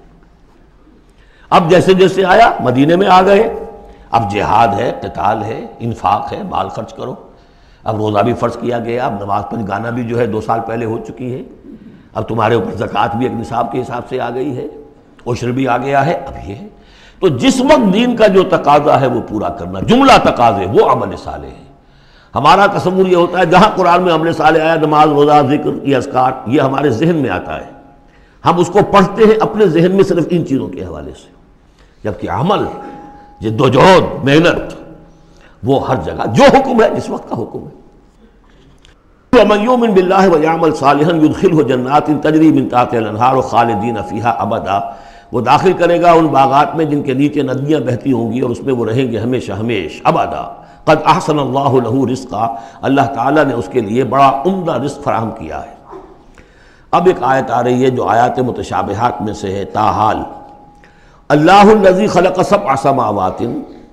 اب جیسے جیسے آیا، مدینے میں آ گئے، اب جہاد ہے، قتال ہے، انفاق ہے، مال خرچ کرو، اب روزہ بھی فرض کیا گیا، اب نماز 5 گانا بھی جو ہے 2 سال پہلے ہو چکی ہے، اب تمہارے اوپر زکوٰۃ بھی ایک نصاب کے حساب سے آ گئی ہے، عشر بھی آ گیا ہے، اب یہ ہے۔ تو جس وقت دین کا جو تقاضا ہے وہ پورا کرنا، جملہ تقاضے، وہ عمل صالح ہے۔ ہمارا تصور یہ ہوتا ہے جہاں قرآن میں عمل صالح آیا، نماز، روزہ، ذکر، یہ اذکار، یہ ہمارے ذہن میں آتا ہے، ہم اس کو پڑھتے ہیں اپنے ذہن میں صرف ان چیزوں کے حوالے سے، جبکہ عمل، جدوجہد، محنت، وہ ہر جگہ جو حکم ہے، جس وقت کا حکم ہے۔ وَمَن يُؤْمِن بِاللَّهِ وَيَعْمَلْ صَالِحًا يُدْخِلْهُ جَنَّاتٍ تَجْرِي مِن تَحْتِهَا الْأَنْهَارُ خَالِدِينَ فِيهَا أَبَدًا، وہ داخل کرے گا ان باغات میں جن کے نیچے ندیاں بہتی ہوں گی، اور اس میں وہ رہیں گے ہمیشہ ہمیش، ابدا۔ قد احسن اللہ له رزقا، اللہ تعالیٰ نے اس کے لیے بڑا عمدہ رزق فراہم کیا ہے۔ اب ایک آیت آ رہی ہے جو آیات متشابہات میں سے ہے، تاحال اللہ الذی خلق 7 سماوات،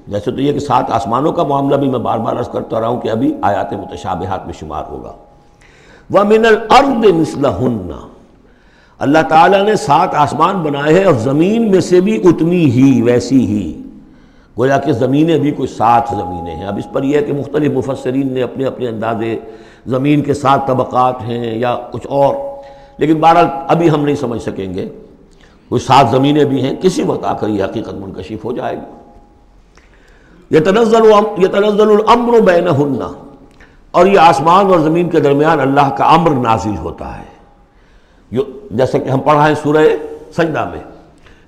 جیسے تو یہ کہ 7 آسمانوں کا معاملہ بھی میں بار بار عرض کرتا رہا ہوں کہ ابھی آیات متشابہات میں شمار ہوگا۔ وَمِنَ الْأَرْضِ مِثْلَهُنَّ، اللہ تعالیٰ نے 7 آسمان بنائے ہیں اور زمین میں سے بھی اتنی ہی، ویسی ہی، گویا کہ زمینیں بھی کوئی 7 زمینیں ہیں۔ اب اس پر یہ ہے کہ مختلف مفسرین نے اپنے اپنے اندازے، زمین کے 7 طبقات ہیں یا کچھ اور، لیکن بہرحال ابھی ہم نہیں سمجھ سکیں گے، کوئی 7 زمینیں بھی ہیں، کسی وقت آ کر یہ حقیقت منکشف ہو جائے گی۔ یتنزل الامر بینہن، اور یہ آسمان اور زمین کے درمیان اللہ کا امر نازل ہوتا ہے، جیسا کہ ہم پڑھا ہے سورہ سجدہ میں،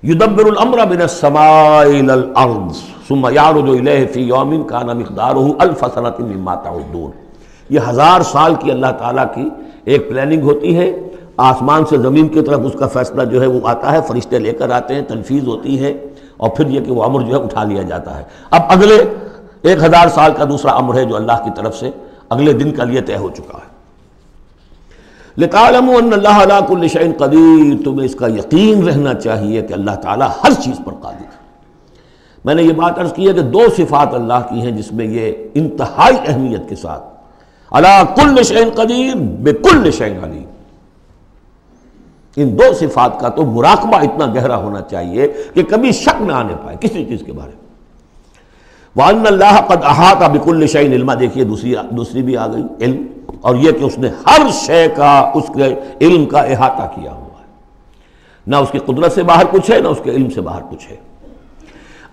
یدبر الامر من السماء الى الارض ثم یعرج الیہ فی یوم کان مقدارہ 1000 سنۃ مما تعدون، یہ 1000 سال کی اللہ تعالیٰ کی ایک پلاننگ ہوتی ہے، آسمان سے زمین کی طرف اس کا فیصلہ جو ہے وہ آتا ہے، فرشتے لے کر آتے ہیں، تنفیذ ہوتی ہے، اور پھر یہ کہ وہ امر جو ہے اٹھا لیا جاتا ہے۔ اب اگلے 1000 سال کا دوسرا امر ہے جو اللہ کی طرف سے اگلے دن کا لیے طے ہو چکا ہے۔ لِتَعْلَمُوا أَنَّ اللَّهَ عَلَىٰ كُلِّ شَيْءٍ قَدِيرٌ، تمہیں اس کا یقین رہنا چاہیے کہ اللہ تعالیٰ ہر چیز پر قادر ہے۔ میں نے یہ بات عرض کی ہے کہ 2 صفات اللہ کی ہیں جس میں یہ انتہائی اہمیت کے ساتھ عَلَىٰ كُلِّ شَيْءٍ قَدِيرٌ بِكُلِّ شَيْءٍ عَلِيمٌ، ان 2 صفات کا تو مراقبہ اتنا گہرا ہونا چاہیے کہ کبھی شک نہ آنے پائے کسی چیز کے بارے میں۔ وَأَنَّ اللَّهَ قَدْ أَحَاطَ بِكُلِّ شَيْءٍ عِلْمًا، دیکھیے دوسری بھی آ گئی علم، اور یہ کہ اس نے ہر شے کا اس کے علم کا احاطہ کیا ہوا ہے، نہ اس کی قدرت سے باہر کچھ ہے نہ اس کے علم سے باہر کچھ ہے۔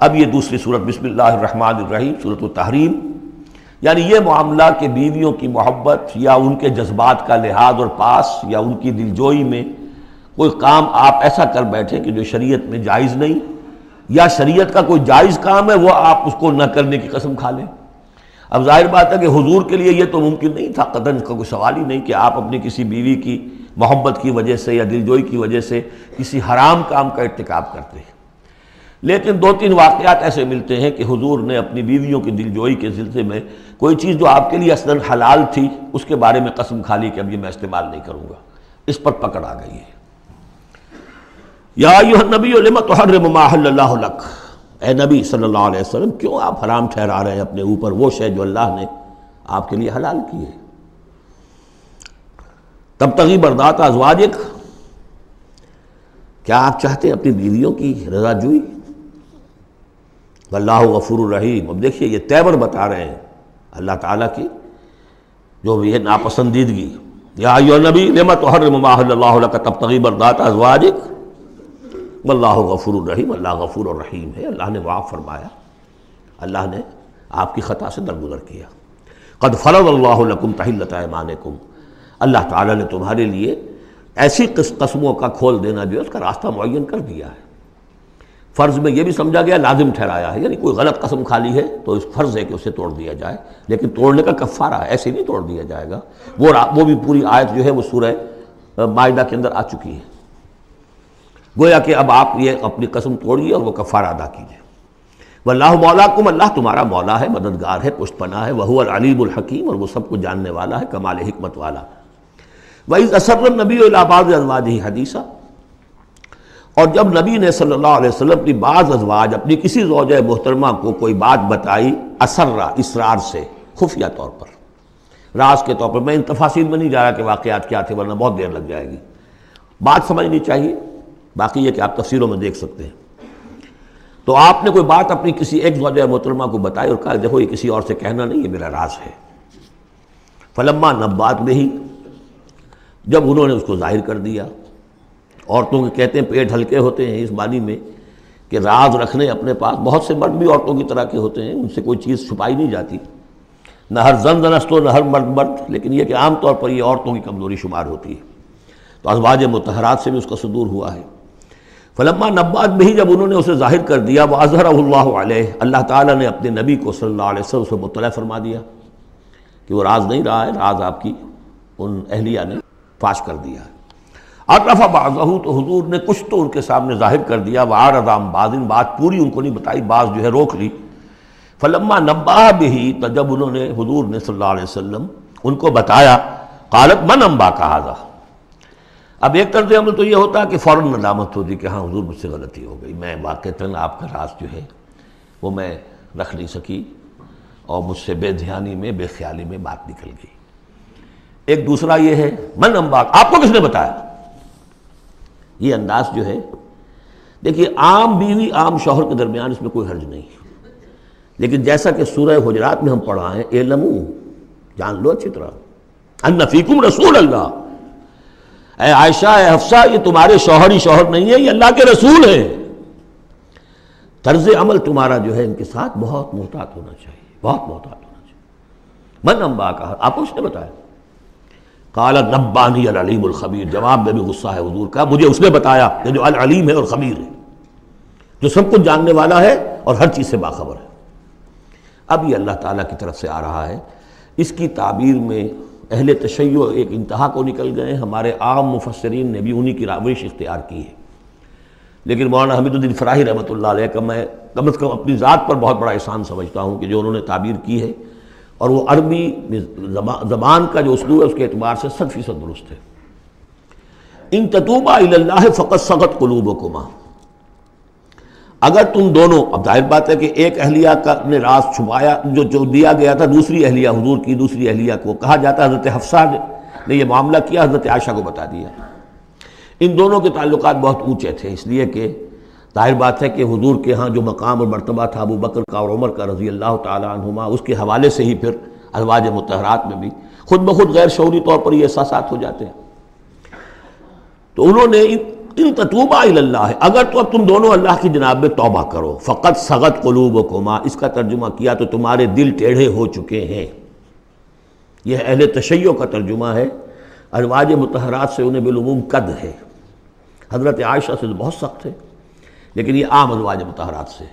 اب یہ دوسری صورت بسم اللہ الرحمن الرحیم، سورۃ التحریم، یعنی یہ معاملہ کہ بیویوں کی محبت یا ان کے جذبات کا لحاظ اور پاس یا ان کی دلجوئی میں کوئی کام آپ ایسا کر بیٹھے کہ جو شریعت میں جائز نہیں، یا شریعت کا کوئی جائز کام ہے وہ آپ اس کو نہ کرنے کی قسم کھا لیں۔ اب ظاہر بات ہے کہ حضور کے لیے یہ تو ممکن نہیں تھا، قطعاً اس کا کوئی سوال ہی نہیں کہ آپ اپنی کسی بیوی کی محبت کی وجہ سے یا دلجوئی کی وجہ سے کسی حرام کام کا ارتکاب کرتے ہیں۔ لیکن 2-3 واقعات ایسے ملتے ہیں کہ حضور نے اپنی بیویوں کی دلجوئی کے سلسلے میں کوئی چیز جو آپ کے لیے اصلاً حلال تھی اس کے بارے میں قسم کھا لی کہ اب یہ میں استعمال نہیں کروں گا، اس پر پکڑ آ گئی ہے۔ یا ایھا النبی لم تحرم ما احل اللہ لک، اے نبی صلی اللہ علیہ وسلم کیوں آپ حرام ٹھہرا رہے ہیں اپنے اوپر وہ شے جو اللہ نے آپ کے لیے حلال کی ہے۔ تبتغی مرضات ازواجک، کیا آپ چاہتے ہیں اپنی بیویوں کی رضا جوئی؟ واللہ غفور الرحیم، اب دیکھیے یہ تیور بتا رہے ہیں اللہ تعالیٰ کی جو یہ ناپسندیدگی۔ یا ایھا النبی لم تحرم ما احل اللہ لک تبتغی مرضات ازواجک واللہ غفور الرحیم، اللہ غفور الرحیم ہے، اللہ نے معاف فرمایا، اللہ نے آپ کی خطا سے درگزر کیا۔ قد فرض اللہ لکم تحلۃ ایمانکم، اللہ تعالیٰ نے تمہارے لیے ایسی قسموں کا کھول دینا جو ہے اس کا راستہ معین کر دیا ہے۔ فرض میں یہ بھی سمجھا گیا، لازم ٹھہرایا ہے، یعنی کوئی غلط قسم کھا لی ہے تو اس فرض ہے کہ اسے توڑ دیا جائے، لیکن توڑنے کا کفارہ ہے، ایسے نہیں توڑ دیا جائے گا۔ وہ بھی پوری آیت جو ہے وہ سورہ مائدہ کے اندر آ چکی ہے، گویا کہ اب آپ یہ اپنی قسم توڑیے اور وہ کفارہ ادا کیجیے۔ واللہ مولاکم، اللہ تمہارا مولا ہے، مددگار ہے، پشت پناہ ہے، وہو العلیم الحکیم، اور وہ سب کو جاننے والا ہے، کمال حکمت والا۔ وَإِذْ أَسَرَّ النَّبِيُّ إِلَىٰ بَعْضِ أَزْوَاجِهِ حَدِيثًا، اور جب نبی نے صلی اللہ علیہ وسلم اپنی بعض ازواج، اپنی کسی زوجہ محترمہ کو کوئی بات بتائی، اسرہ اسرار سے، خفیہ طور پر، راز کے طور پر، میں ان تفاصیل میں نہیں جا رہا کہ واقعات کیا تھے ورنہ بہت دیر لگ جائے گی، بات سمجھنی چاہیے، باقی یہ کہ آپ تفسیروں میں دیکھ سکتے ہیں۔ تو آپ نے کوئی بات اپنی کسی ایک زوجہ محترمہ کو بتائی اور کہا دیکھو یہ کسی اور سے کہنا نہیں، یہ میرا راز ہے۔ فلما نبأت بہ، جب انہوں نے اس کو ظاہر کر دیا، عورتوں کے کہتے ہیں پیٹ ہلکے ہوتے ہیں اس معنی میں کہ راز رکھنے اپنے پاس، بہت سے مرد بھی عورتوں کی طرح کے ہوتے ہیں، ان سے کوئی چیز چھپائی نہیں جاتی، نہ ہر زن زنست نہ ہر مرد مرد، لیکن یہ کہ عام طور پر یہ عورتوں کی کمزوری شمار ہوتی ہے، تو ازواج مطہرات سے بھی اس کا صدور ہوا ہے۔ فلما نبأت بہ، جب انہوں نے اسے ظاہر کر دیا، وأظہرہ اللہ علیہ، اللہ تعالیٰ نے اپنے نبی کو صلی اللہ علیہ وسلم سے مطلع فرما دیا کہ وہ راز نہیں رہا ہے، راز آپ کی ان اہلیہ نے فاش کر دیا ہے۔ عرف بعضہ، تو حضور نے کچھ تو ان کے سامنے ظاہر کر دیا، وعرض عن بعض، بات پوری ان کو نہیں بتائی، بعض جو ہے روک لی۔ فلما نبأ بہ، تو جب انہوں نے حضور نے صلی اللہ علیہ وسلم ان کو بتایا، قالت من انباک ھذا، اب ایک طرز عمل تو یہ ہوتا ہے کہ فوراً ندامت ہوتی کہ ہاں حضور مجھ سے غلطی ہو گئی، میں واقعتاً آپ کا راز جو ہے وہ میں رکھ نہیں سکی اور مجھ سے بے دھیانی میں بے خیالی میں بات نکل گئی۔ ایک دوسرا یہ ہے من انباک، آپ کو کس نے بتایا؟ یہ انداز جو ہے، دیکھیے عام بیوی عام شوہر کے درمیان اس میں کوئی حرج نہیں، لیکن جیسا کہ سورہ حجرات میں ہم پڑھا ہے، اعلموا، جان لو اچھی طرح، ان فیکم رسول اللہ، اے عائشہ اے حفصہ یہ تمہارے شوہر ہی شوہر نہیں ہے، یہ اللہ کے رسول ہیں۔ طرز عمل تمہارا جو ہے ان کے ساتھ بہت محتاط ہونا چاہیے، بہت محتاط ہونا چاہیے۔ من انباک، آپ کو اس نے بتایا؟ قال نبانی العلیم الخبیر، جواب میں بھی غصہ ہے حضور کا، مجھے اس نے بتایا کہ جو العلیم ہے اور خبیر ہے، جو سب کچھ جاننے والا ہے اور ہر چیز سے باخبر ہے۔ اب یہ اللہ تعالیٰ کی طرف سے آ رہا ہے اس کی تعبیر میں اہل تشیع ایک انتہا کو نکل گئے، ہمارے عام مفسرین نے بھی انہی کی روش اختیار کی ہے، لیکن مولانا حمید الدین فراہی رحمۃ اللہ علیہ کا میں کم از کم اپنی ذات پر بہت بڑا احسان سمجھتا ہوں کہ جو انہوں نے تعبیر کی ہے، اور وہ عربی زبان کا جو اسلوب ہے اس کے اعتبار سے 100% درست ہے۔ ان تتوبا الی اللہ فقد صغت قلوبکما، اگر تم دونوں، اب ظاہر بات ہے کہ ایک اہلیہ کا نے راز چھپایا جو دیا گیا تھا دوسری اہلیہ، حضور کی دوسری اہلیہ کو کہا جاتا ہے حضرت حفصہ نے یہ معاملہ کیا، حضرت عائشہ کو بتا دیا۔ ان دونوں کے تعلقات بہت اونچے تھے، اس لیے کہ ظاہر بات ہے کہ حضور کے ہاں جو مقام اور مرتبہ تھا ابو بکر کا اور عمر کا رضی اللہ تعالی عنہما، اس کے حوالے سے ہی پھر ازواج مطہرات میں بھی خود بخود غیر شعوری طور پر یہ احساسات ہو جاتے ہیں۔ تو انہوں نے ان تتوبا الی اللہ، اگر تو اب تم دونوں اللہ کی جناب میں توبہ کرو، فقط صغت قلوبکما، اس کا ترجمہ کیا تو تمہارے دل ٹیڑھے ہو چکے ہیں۔ یہ اہل تشیع کا ترجمہ ہے، ازواج مطہرات سے انہیں بالعموم قد ہے، حضرت عائشہ سے بہت سخت ہے، لیکن یہ عام ازواج مطہرات سے۔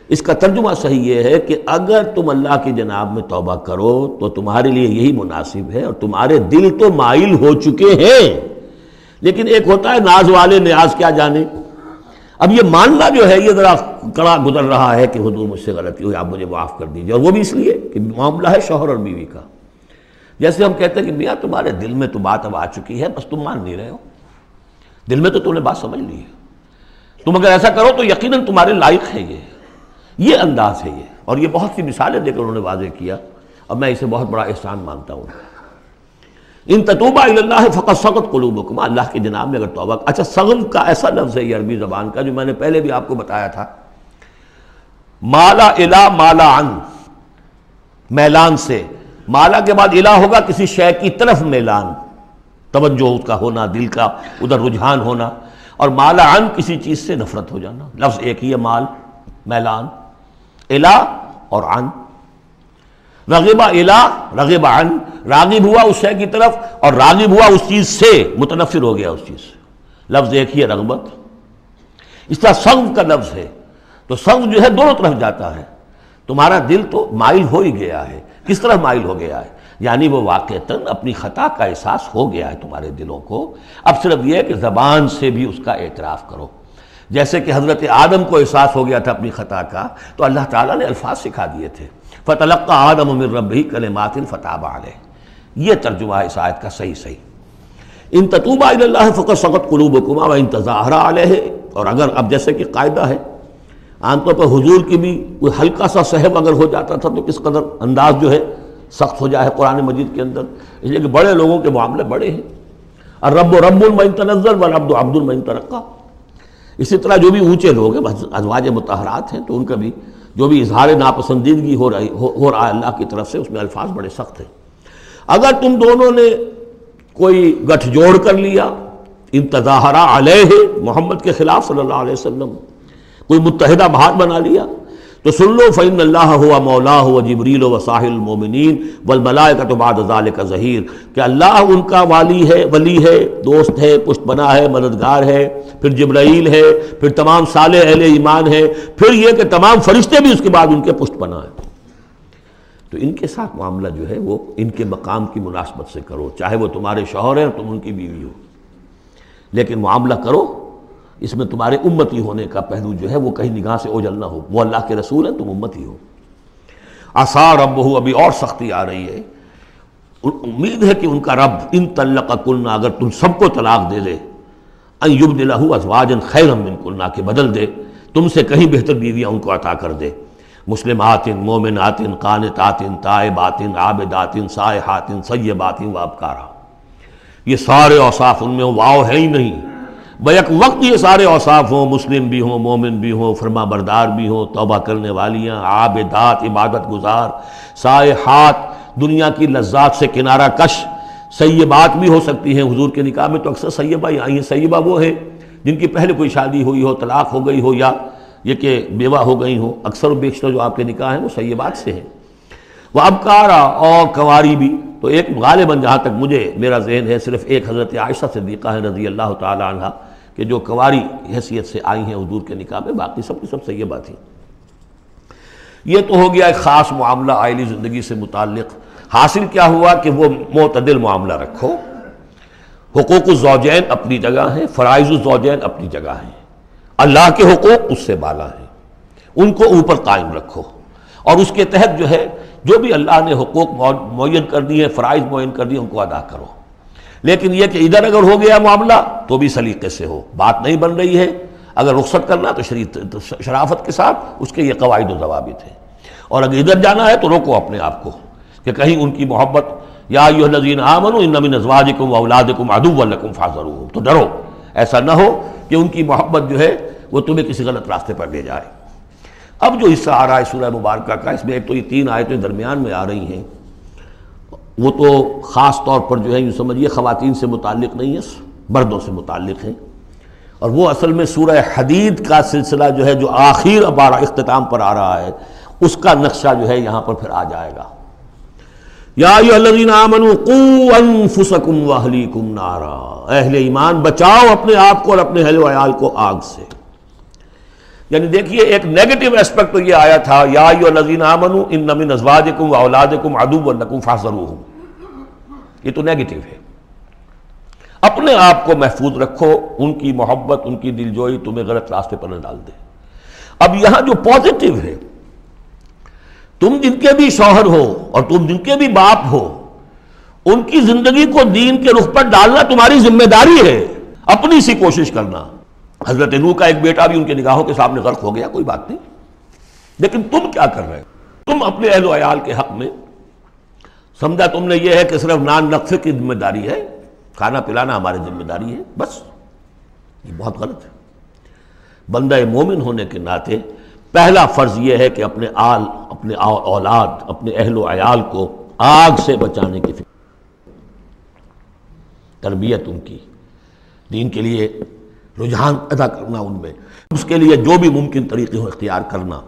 اس کا ترجمہ صحیح یہ ہے کہ اگر تم اللہ کی جناب میں توبہ کرو تو تمہارے لیے یہی مناسب ہے، اور تمہارے دل تو مائل ہو چکے ہیں، لیکن ایک ہوتا ہے ناز والے نیاز کیا جانے۔ اب یہ ماننا جو ہے یہ ذرا کڑا گزر رہا ہے کہ حضور مجھ سے غلطی ہوئی، آپ مجھے معاف کر دیجیے، اور وہ بھی اس لیے کہ معاملہ ہے شوہر اور بیوی کا۔ جیسے ہم کہتے ہیں کہ میاں تمہارے دل میں تو بات اب آ چکی ہے، بس تم مان نہیں رہے ہو، دل میں تو تم نے بات سمجھ لی ہے، تم اگر ایسا کرو تو یقیناً تمہارے لائق ہے، یہ انداز ہے یہ، اور یہ بہت سی مثالیں دے کر انہوں نے واضح کیا، اور میں اسے بہت بڑا احسان مانتا ہوں۔ ان تتوبا الی اللہ فقد صغت قلوبکما، اللہ کے جناب میں اگر توبہ۔ اچھا، صغم کا ایسا لفظ ہے یہ عربی زبان کا جو میں نے پہلے بھی آپ کو بتایا تھا، مالا الا مالا عن، میلان سے، مالا کے بعد الہ ہوگا کسی شے کی طرف میلان، توجہ اس کا ہونا، دل کا ادھر رجحان ہونا، اور مالا عن کسی چیز سے نفرت ہو جانا، لفظ ایک ہی ہے، مال، میلان، الہ اور عن۔ رغب الہ، رغب عن، راغب ہوا اس شے کی طرف اور راغب ہوا اس چیز سے، متنفر ہو گیا اس چیز سے، لفظ ایک ہی ہے، رغبت۔ اس طرح صغم کا لفظ ہے، تو صغم جو ہے دونوں طرف جاتا ہے، تمہارا دل تو مائل ہو ہی گیا ہے، کس طرح مائل ہو گیا ہے، یعنی وہ واقعتاً اپنی خطا کا احساس ہو گیا ہے تمہارے دلوں کو، اب صرف یہ ہے کہ زبان سے بھی اس کا اعتراف کرو۔ جیسے کہ حضرت آدم کو احساس ہو گیا تھا اپنی خطا کا، تو اللہ تعالیٰ نے الفاظ سکھا دیے تھے، فَتَلَقَّى آدَمُ مِن رَبِّهِ كَلِمَاتٍ فَتَابَ عَلَيْهِ، یہ ترجمہ ہے اس آیت کا صحیح۔ ان تتوبا الی اللہ فقد صغت قلوبکما وان تظاہرا علیہ، اور اگر اب جیسے کہ قاعدہ ہے عام طور پر حضور کی بھی کوئی ہلکا سا سہو اگر ہو جاتا تھا تو کس قدر انداز جو ہے سخت ہو جائے قرآن مجید کے اندر، اس لیے کہ بڑے لوگوں کے معاملے بڑے ہیں، الرب رب من تنزل والعبد عبد من ترقى۔ اسی طرح جو بھی اونچے لوگ ہیں ازواج مطہرات ہیں، تو ان کا بھی جو بھی اظہار ناپسندیدگی ہو رہا ہے اللہ کی طرف سے، اس میں الفاظ بڑے سخت ہیں۔ اگر تم دونوں نے کوئی گٹھ جوڑ کر لیا، ان تظاہرا علیہ، محمد کے خلاف صلی اللہ علیہ وسلم، کوئی متحدہ بھات بنا لیا، تو سن لو فإن اللہ هو مولاه وجبریل وصاحب المؤمنین والملائکۃ بعد ذلک ظہیر، کہ اللہ ان کا ولی ہے، دوست ہے، پشت بنا ہے، مددگار ہے، پھر جبرائیل ہے، پھر تمام صالح اہل ایمان ہے، پھر یہ کہ تمام فرشتے بھی اس کے بعد ان کے پشت بنا ہے۔ تو ان کے ساتھ معاملہ جو ہے وہ ان کے مقام کی مناسبت سے کرو، چاہے وہ تمہارے شوہر ہیں اور تم ان کی بیوی ہو، لیکن معاملہ کرو اس میں تمہارے امتی ہونے کا پہلو جو ہے وہ کہیں نگاہ سے اوجھل نہ ہو، وہ اللہ کے رسول ہیں، تم امتی ہو۔ عسیٰ ربہ، ابھی اور سختی آ رہی ہے، امید ہے کہ ان کا رب ان طلقکن، اگر تم سب کو طلاق دے دے، ان یبدلہ ازواجا خیرا منکن، کہ بدل دے تم سے کہیں بہتر بیویاں ان کو عطا کر دے، مسلمات مومنات قانتات تائبات عابدات سائحات صیبات وابکارا، یہ سارے اوصاف ان میں واو ہے ہی نہیں، بیک وقت یہ سارے اوصاف ہوں، مسلم بھی ہوں، مومن بھی ہوں، فرما بردار بھی ہوں، توبہ کرنے والیاں، عابدات عبادت گزار، سائحات دنیا کی لذات سے کنارہ کش، سیبات بھی ہو سکتی ہیں، حضور کے نکاح میں تو اکثر سیبہ ہی آئی ہیں، سیبہ وہ ہیں جن کی پہلے کوئی شادی ہوئی ہو، طلاق ہو گئی ہو، یا یہ کہ بیوہ ہو گئی ہوں، اکثر و بیشتر جو آپ کے نکاح ہیں وہ سیبات سے ہیں، وہ ابکارا، اور کنواری بھی، تو ایک غالباً جہاں تک مجھے میرا ذہن ہے صرف ایک حضرت عائشہ صدیقہ ہے رضی اللہ تعالی عنہ کہ جو کنواری حیثیت سے آئی ہیں حضور کے نکاح میں، باقی سب کی سب سیبہ تھیں۔ یہ تو ہو گیا ایک خاص معاملہ عائلی زندگی سے متعلق حاصل کیا ہوا کہ وہ معتدل معاملہ رکھو، حقوق الزوجین اپنی جگہ ہیں، فرائض الزوجین اپنی جگہ ہیں، اللہ کے حقوق اس سے بالا ہیں، ان کو اوپر قائم رکھو، اور اس کے تحت جو ہے جو بھی اللہ نے حقوق معین کر دیے، فرائض معین کر دیے، ان کو ادا کرو۔ لیکن یہ کہ ادھر اگر ہو گیا معاملہ تو بھی سلیقے سے ہو، بات نہیں بن رہی ہے، اگر رخصت کرنا تو شرافت کے ساتھ، اس کے یہ قواعد و ضوابط ہیں، اور اگر ادھر جانا ہے تو روکو اپنے آپ کو کہ کہیں ان کی محبت، یا ایھا الذین آمنوا ان من ازواجکم واولادکم عدوا لکم فاحذروہم، تو ڈرو ایسا نہ ہو کہ ان کی محبت جو ہے وہ تمہیں کسی غلط راستے پر لے جائے۔ اب جو حصہ آ رہا ہے سورہ مبارکہ کا، اس میں ایک تو یہ 3 آیتیں درمیان میں آ رہی ہیں، وہ تو خاص طور پر جو ہے یوں سمجھیے خواتین سے متعلق نہیں ہے، مردوں سے متعلق ہیں، اور وہ اصل میں سورہ حدید کا سلسلہ جو ہے جو آخر اب اختتام پر آ رہا ہے، اس کا نقشہ جو ہے یہاں پر پھر آ جائے گا۔ یا ایھا الذین آمنوا قوا انفسکم واہلیکم نارا، اہل ایمان بچاؤ اپنے آپ کو اور اپنے اہل و عیال کو آگ سے۔ یعنی دیکھیے ایک نیگیٹو اسپیکٹ تو یہ آیا تھا، یا ایھا الذین آمنوا ان من ازواجکم واولادکم عدوا لکم فاحذروہم، یہ تو نیگیٹو ہے، اپنے آپ کو محفوظ رکھو، ان کی محبت، ان کی دلجوئی تمہیں غلط راستے پر نہ ڈال دے۔ اب یہاں جو پازیٹو ہے، تم جن کے بھی شوہر ہو اور تم جن کے بھی باپ ہو، ان کی زندگی کو دین کے رخ پر ڈالنا تمہاری ذمہ داری ہے، اپنی سی کوشش کرنا۔ حضرت نوح کا ایک بیٹا بھی ان کے نگاہوں کے سامنے غرق ہو گیا، کوئی بات نہیں، لیکن تم کیا کر رہے ہو؟ تم اپنے اہل و عیال کے حق میں سمجھا تم نے یہ ہے کہ صرف نان نقصے کی ذمہ داری ہے، کھانا پلانا ہماری ذمہ داری ہے، بس یہ بہت غلط ہے۔ بندہ مومن ہونے کے ناطے پہلا فرض یہ ہے کہ اپنے اولاد، اپنے اہل و عیال کو آگ سے بچانے کی فکر، تربیت ان کی، دین کے لیے رجحان ادا کرنا ان میں، اس کے لیے جو بھی ممکن طریقے ہو اختیار کرنا،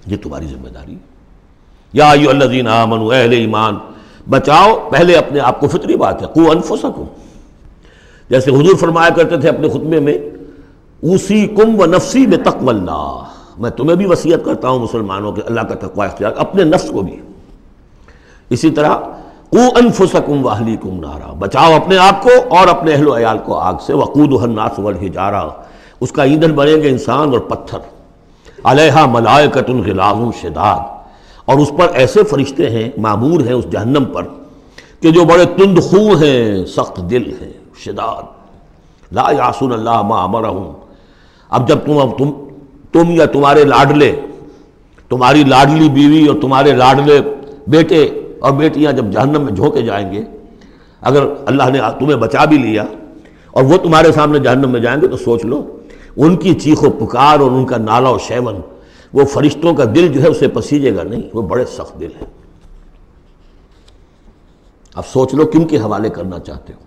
یہ تمہاری ذمہ داری ہے۔ یا ایھا الذین آمنوا، اہل ایمان بچاؤ پہلے اپنے آپ کو، فطری بات ہے، قوا انفسکم، جیسے حضور فرمایا کرتے تھے اپنے خطبے میں، اوصیکم ونفسی بتقوی اللہ، میں تمہیں بھی وصیت کرتا ہوں مسلمانوں کے اللہ کا تقوی اختیار، اپنے نفس کو بھی۔ اسی طرح قوا انفسکم واہلیکم نارا، بچاؤ اپنے آپ کو اور اپنے اہل و عیال کو آگ سے، وقودھا الناس والحجارہ، اس کا ایندھن بنیں گے انسان اور پتھر، علیہا ملائکۃ غلاظ شداد، اور اس پر ایسے فرشتے ہیں معمور ہیں اس جہنم پر کہ جو بڑے تند خو ہیں، سخت دل ہیں، شداد، لا یعصون اللہ ما امرہم۔ اب جب تم یا تمہارے لاڈلے، تمہاری لاڈلی بیوی اور تمہارے لاڈلے بیٹے اور بیٹیاں جب جہنم میں جھونکے جائیں گے، اگر اللہ نے تمہیں بچا بھی لیا اور وہ تمہارے سامنے جہنم میں جائیں گے، تو سوچ لو ان کی چیخ و پکار اور ان کا نالہ و شیون، وہ فرشتوں کا دل جو ہے اسے پسیجے گا نہیں، وہ بڑے سخت دل ہیں۔ اب سوچ لو کن کے حوالے کرنا چاہتے ہو؟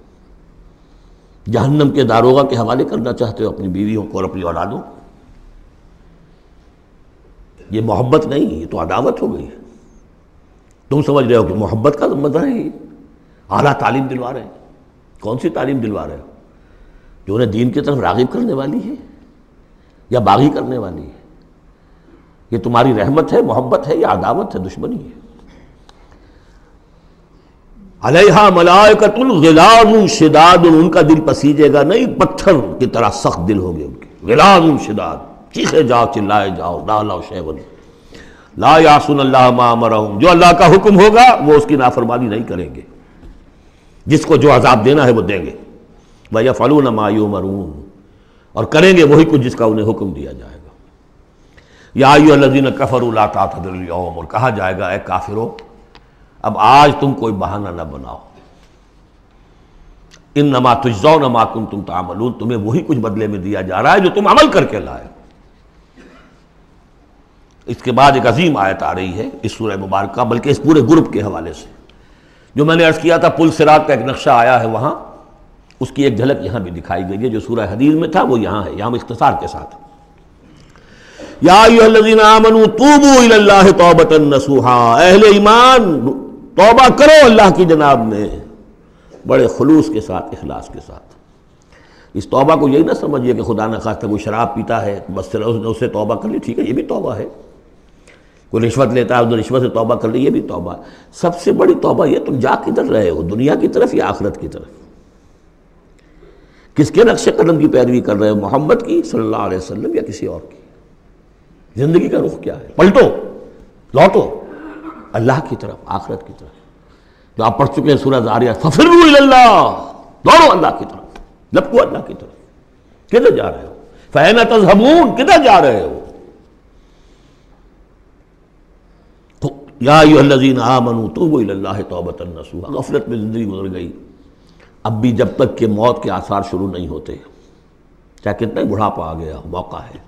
جہنم کے داروغہ کے حوالے کرنا چاہتے ہو اپنی بیویوں کو اور اپنی اولادوں کو؟ یہ محبت نہیں، یہ تو عداوت ہو گئی ہے۔ تم سمجھ رہے ہو کہ محبت کا مظہر ہے، یہ اعلیٰ تعلیم دلوا رہے ہیں۔ کون سی تعلیم دلوا رہے ہو؟ جو انہیں دین کی طرف راغب کرنے والی ہے یا باغی کرنے والی ہے؟ یہ تمہاری رحمت ہے، محبت ہے یا عداوت ہے، دشمنی ہے؟ علیہا ملائکۃ غلاظ شداد، ان کا دل پسیجے گا نہیں، پتھر کی طرح سخت دل ہوگے ان کے، غلاظ شداد، چیخے جاؤ، چلائے جاؤ، نالہ و شیون، لا یعصون اللہ ما امرہم، جو اللہ کا حکم ہوگا وہ اس کی نافرمانی نہیں کریں گے، جس کو جو عذاب دینا ہے وہ دیں گے، وَيَفْعَلُونَ مَا يُؤْمَرُونَ، اور کریں گے وہی کچھ جس کا انہیں حکم دیا جائے گا۔ یا ایھا الذین کفروا لا تعتذروا اليوم، اور کہا جائے گا اے کافرو اب آج تم کوئی بہانہ نہ بناؤ، انما تجزون ما کنتم تعملون، تمہیں وہی کچھ بدلے میں دیا جا رہا ہے جو تم عمل کر کے لائے۔ اس کے بعد ایک عظیم آیت آ رہی ہے اس سورہ مبارکہ، بلکہ اس پورے گروپ کے حوالے سے، جو میں نے عرض کیا تھا پل صراط کا ایک نقشہ آیا ہے وہاں، اس کی ایک جھلک یہاں بھی دکھائی گئی ہے، جو سورہ حدید میں تھا وہ یہاں ہے، یہاں اختصار کے ساتھ۔ یا ایھا الذین آمنوا توبوا الی اللہ توبۃ نصوحا، اہل ایمان توبہ کرو اللہ کی جناب میں بڑے خلوص کے ساتھ، اخلاص کے ساتھ۔ اس توبہ کو یہی نہ سمجھیے کہ خدا نخواستہ کوئی شراب پیتا ہے بس اسے توبہ کر لی، ٹھیک ہے یہ بھی توبہ ہے، کوئی رشوت لیتا ہے، رشوت سے توبہ کر لی، یہ بھی توبہ ہے۔ سب سے بڑی توبہ یہ تم جا کدھر رہے ہو، دنیا کی طرف یا آخرت کی طرف؟ کس کے نقش قدم کی پیروی کر رہے ہو، محمد کی صلی اللہ علیہ وسلم یا کسی اور کی؟ زندگی کا رخ کیا ہے؟ پلٹو، لوٹو اللہ کی طرف، آخرت کی طرف۔ جو آپ پڑھ چکے ہیں سورہ ذاریات، ففروا الی اللہ، دوڑو اللہ کی طرف، لپکو اللہ کی طرف۔ کدھر جا رہے ہو؟ فأین تذهبون، کدھر جا رہے ہو؟ یا ایھا الذین آمنوا توبوا الی اللہ توبۃ نصوحا۔ غفلت میں زندگی گزر گئی، اب بھی جب تک کہ موت کے آثار شروع نہیں ہوتے، چاہے کتنا بڑھاپا آ گیا، موقع ہے۔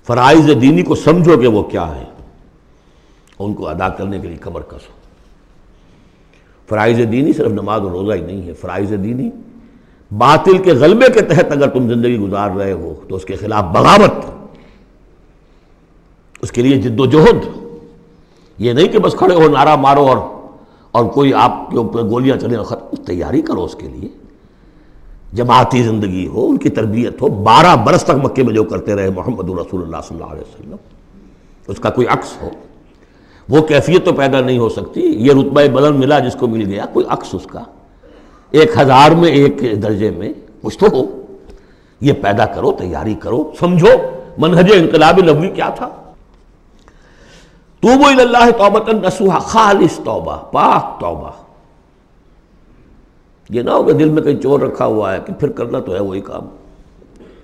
فرائض دینی کو سمجھو کہ وہ کیا ہے، ان کو ادا کرنے کے لیے کمر کسو۔ فرائض دینی صرف نماز و روزہ ہی نہیں ہے، فرائض دینی باطل کے غلبے کے تحت اگر تم زندگی گزار رہے ہو تو اس کے خلاف بغاوت، اس کے لیے جد و جہد۔ یہ نہیں کہ بس کھڑے ہو نعرہ مارو اور کوئی آپ کے اوپر گولیاں چلیں، تیاری کرو اس کے لیے، جماعتی زندگی ہو، ان کی تربیت ہو۔ 12 برس تک مکے میں جو کرتے رہے محمد رسول اللہ صلی اللہ علیہ وسلم، اس کا کوئی عکس ہو۔ وہ کیفیت تو پیدا نہیں ہو سکتی، یہ رتبہ بلند ملا جس کو مل گیا، کوئی عکس اس کا 1000 میں 1 درجے میں کچھ تو ہو۔ یہ پیدا کرو، تیاری کرو، سمجھو منہج انقلاب نبوی کیا تھا۔ توبوا الی اللہ توبۃ نصوحا، خالص توبہ، پاک توبہ۔ یہ نہ ہو کہ دل میں کہیں چور رکھا ہوا ہے کہ پھر کرنا تو ہے وہی کام،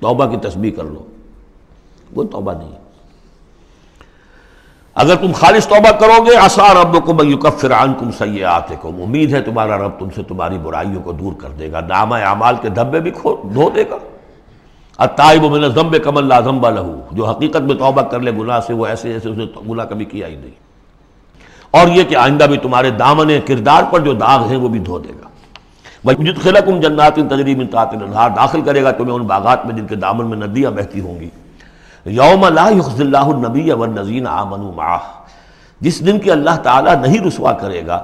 توبہ کی تسبیح کر لو، وہ توبہ نہیں۔ اگر تم خالص توبہ کرو گے، عسیٰ ربکم ان یکفر عنکم سیئاتکم، امید ہے تمہارا رب تم سے تمہاری برائیوں کو دور کر دے گا، نامہ اعمال کے دھبے بھی دھو دے گا۔ التائب من الذنب کمن لا ذنب لہ، جو حقیقت میں توبہ کر لے گناہ سے، وہ ایسے جیسے اسے گناہ کبھی کیا ہی نہیں۔ اور یہ کہ آئندہ بھی تمہارے دامن کردار پر جو داغ ہیں وہ بھی دھو دے گا۔ وَيُدْخِلَكُمْ جَنَّاتٍ تَجْرِی مِن تَحْتِھا الْأَنْہَار، داخل کرے گا تمہیں ان باغات میں جن کے دامن میں ندیاں بہتی ہوں گی۔ یوم لا یخزی اللہ النبی والذین آمنوا معہ، جس دن کہ اللہ تعالیٰ نہیں رسوا کرے گا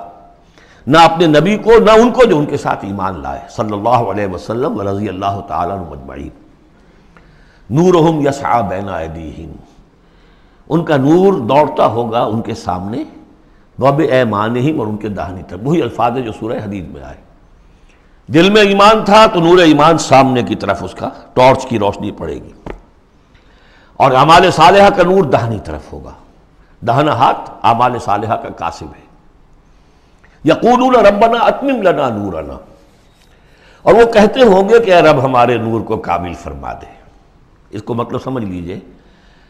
نہ اپنے نبی کو نہ ان کو جو ان کے ساتھ ایمان لائے، صلی اللہ علیہ وسلم ورضی اللہ تعالیٰ عنہم اجمعین۔ نورہم یسعی بین ایدیہم، ان کا نور دوڑتا ہوگا ان کے سامنے، وبایمانہم، اور ان کے داہنی طرف۔ وہی الفاظ ہے جو سورہ حدید میں آئے۔ دل میں ایمان تھا تو نور ایمان سامنے کی طرف اس کا ٹارچ کی روشنی پڑے گی، اور اعمال صالحہ کا نور داہنی طرف ہوگا۔ داہنا ہاتھ اعمال صالحہ کا قاسم ہے۔ یقولون ربنا اتمم لنا نورنا، اور وہ کہتے ہوں گے کہ اے رب ہمارے نور کو کامل فرما دے۔ اس کو مطلب سمجھ لیجئے،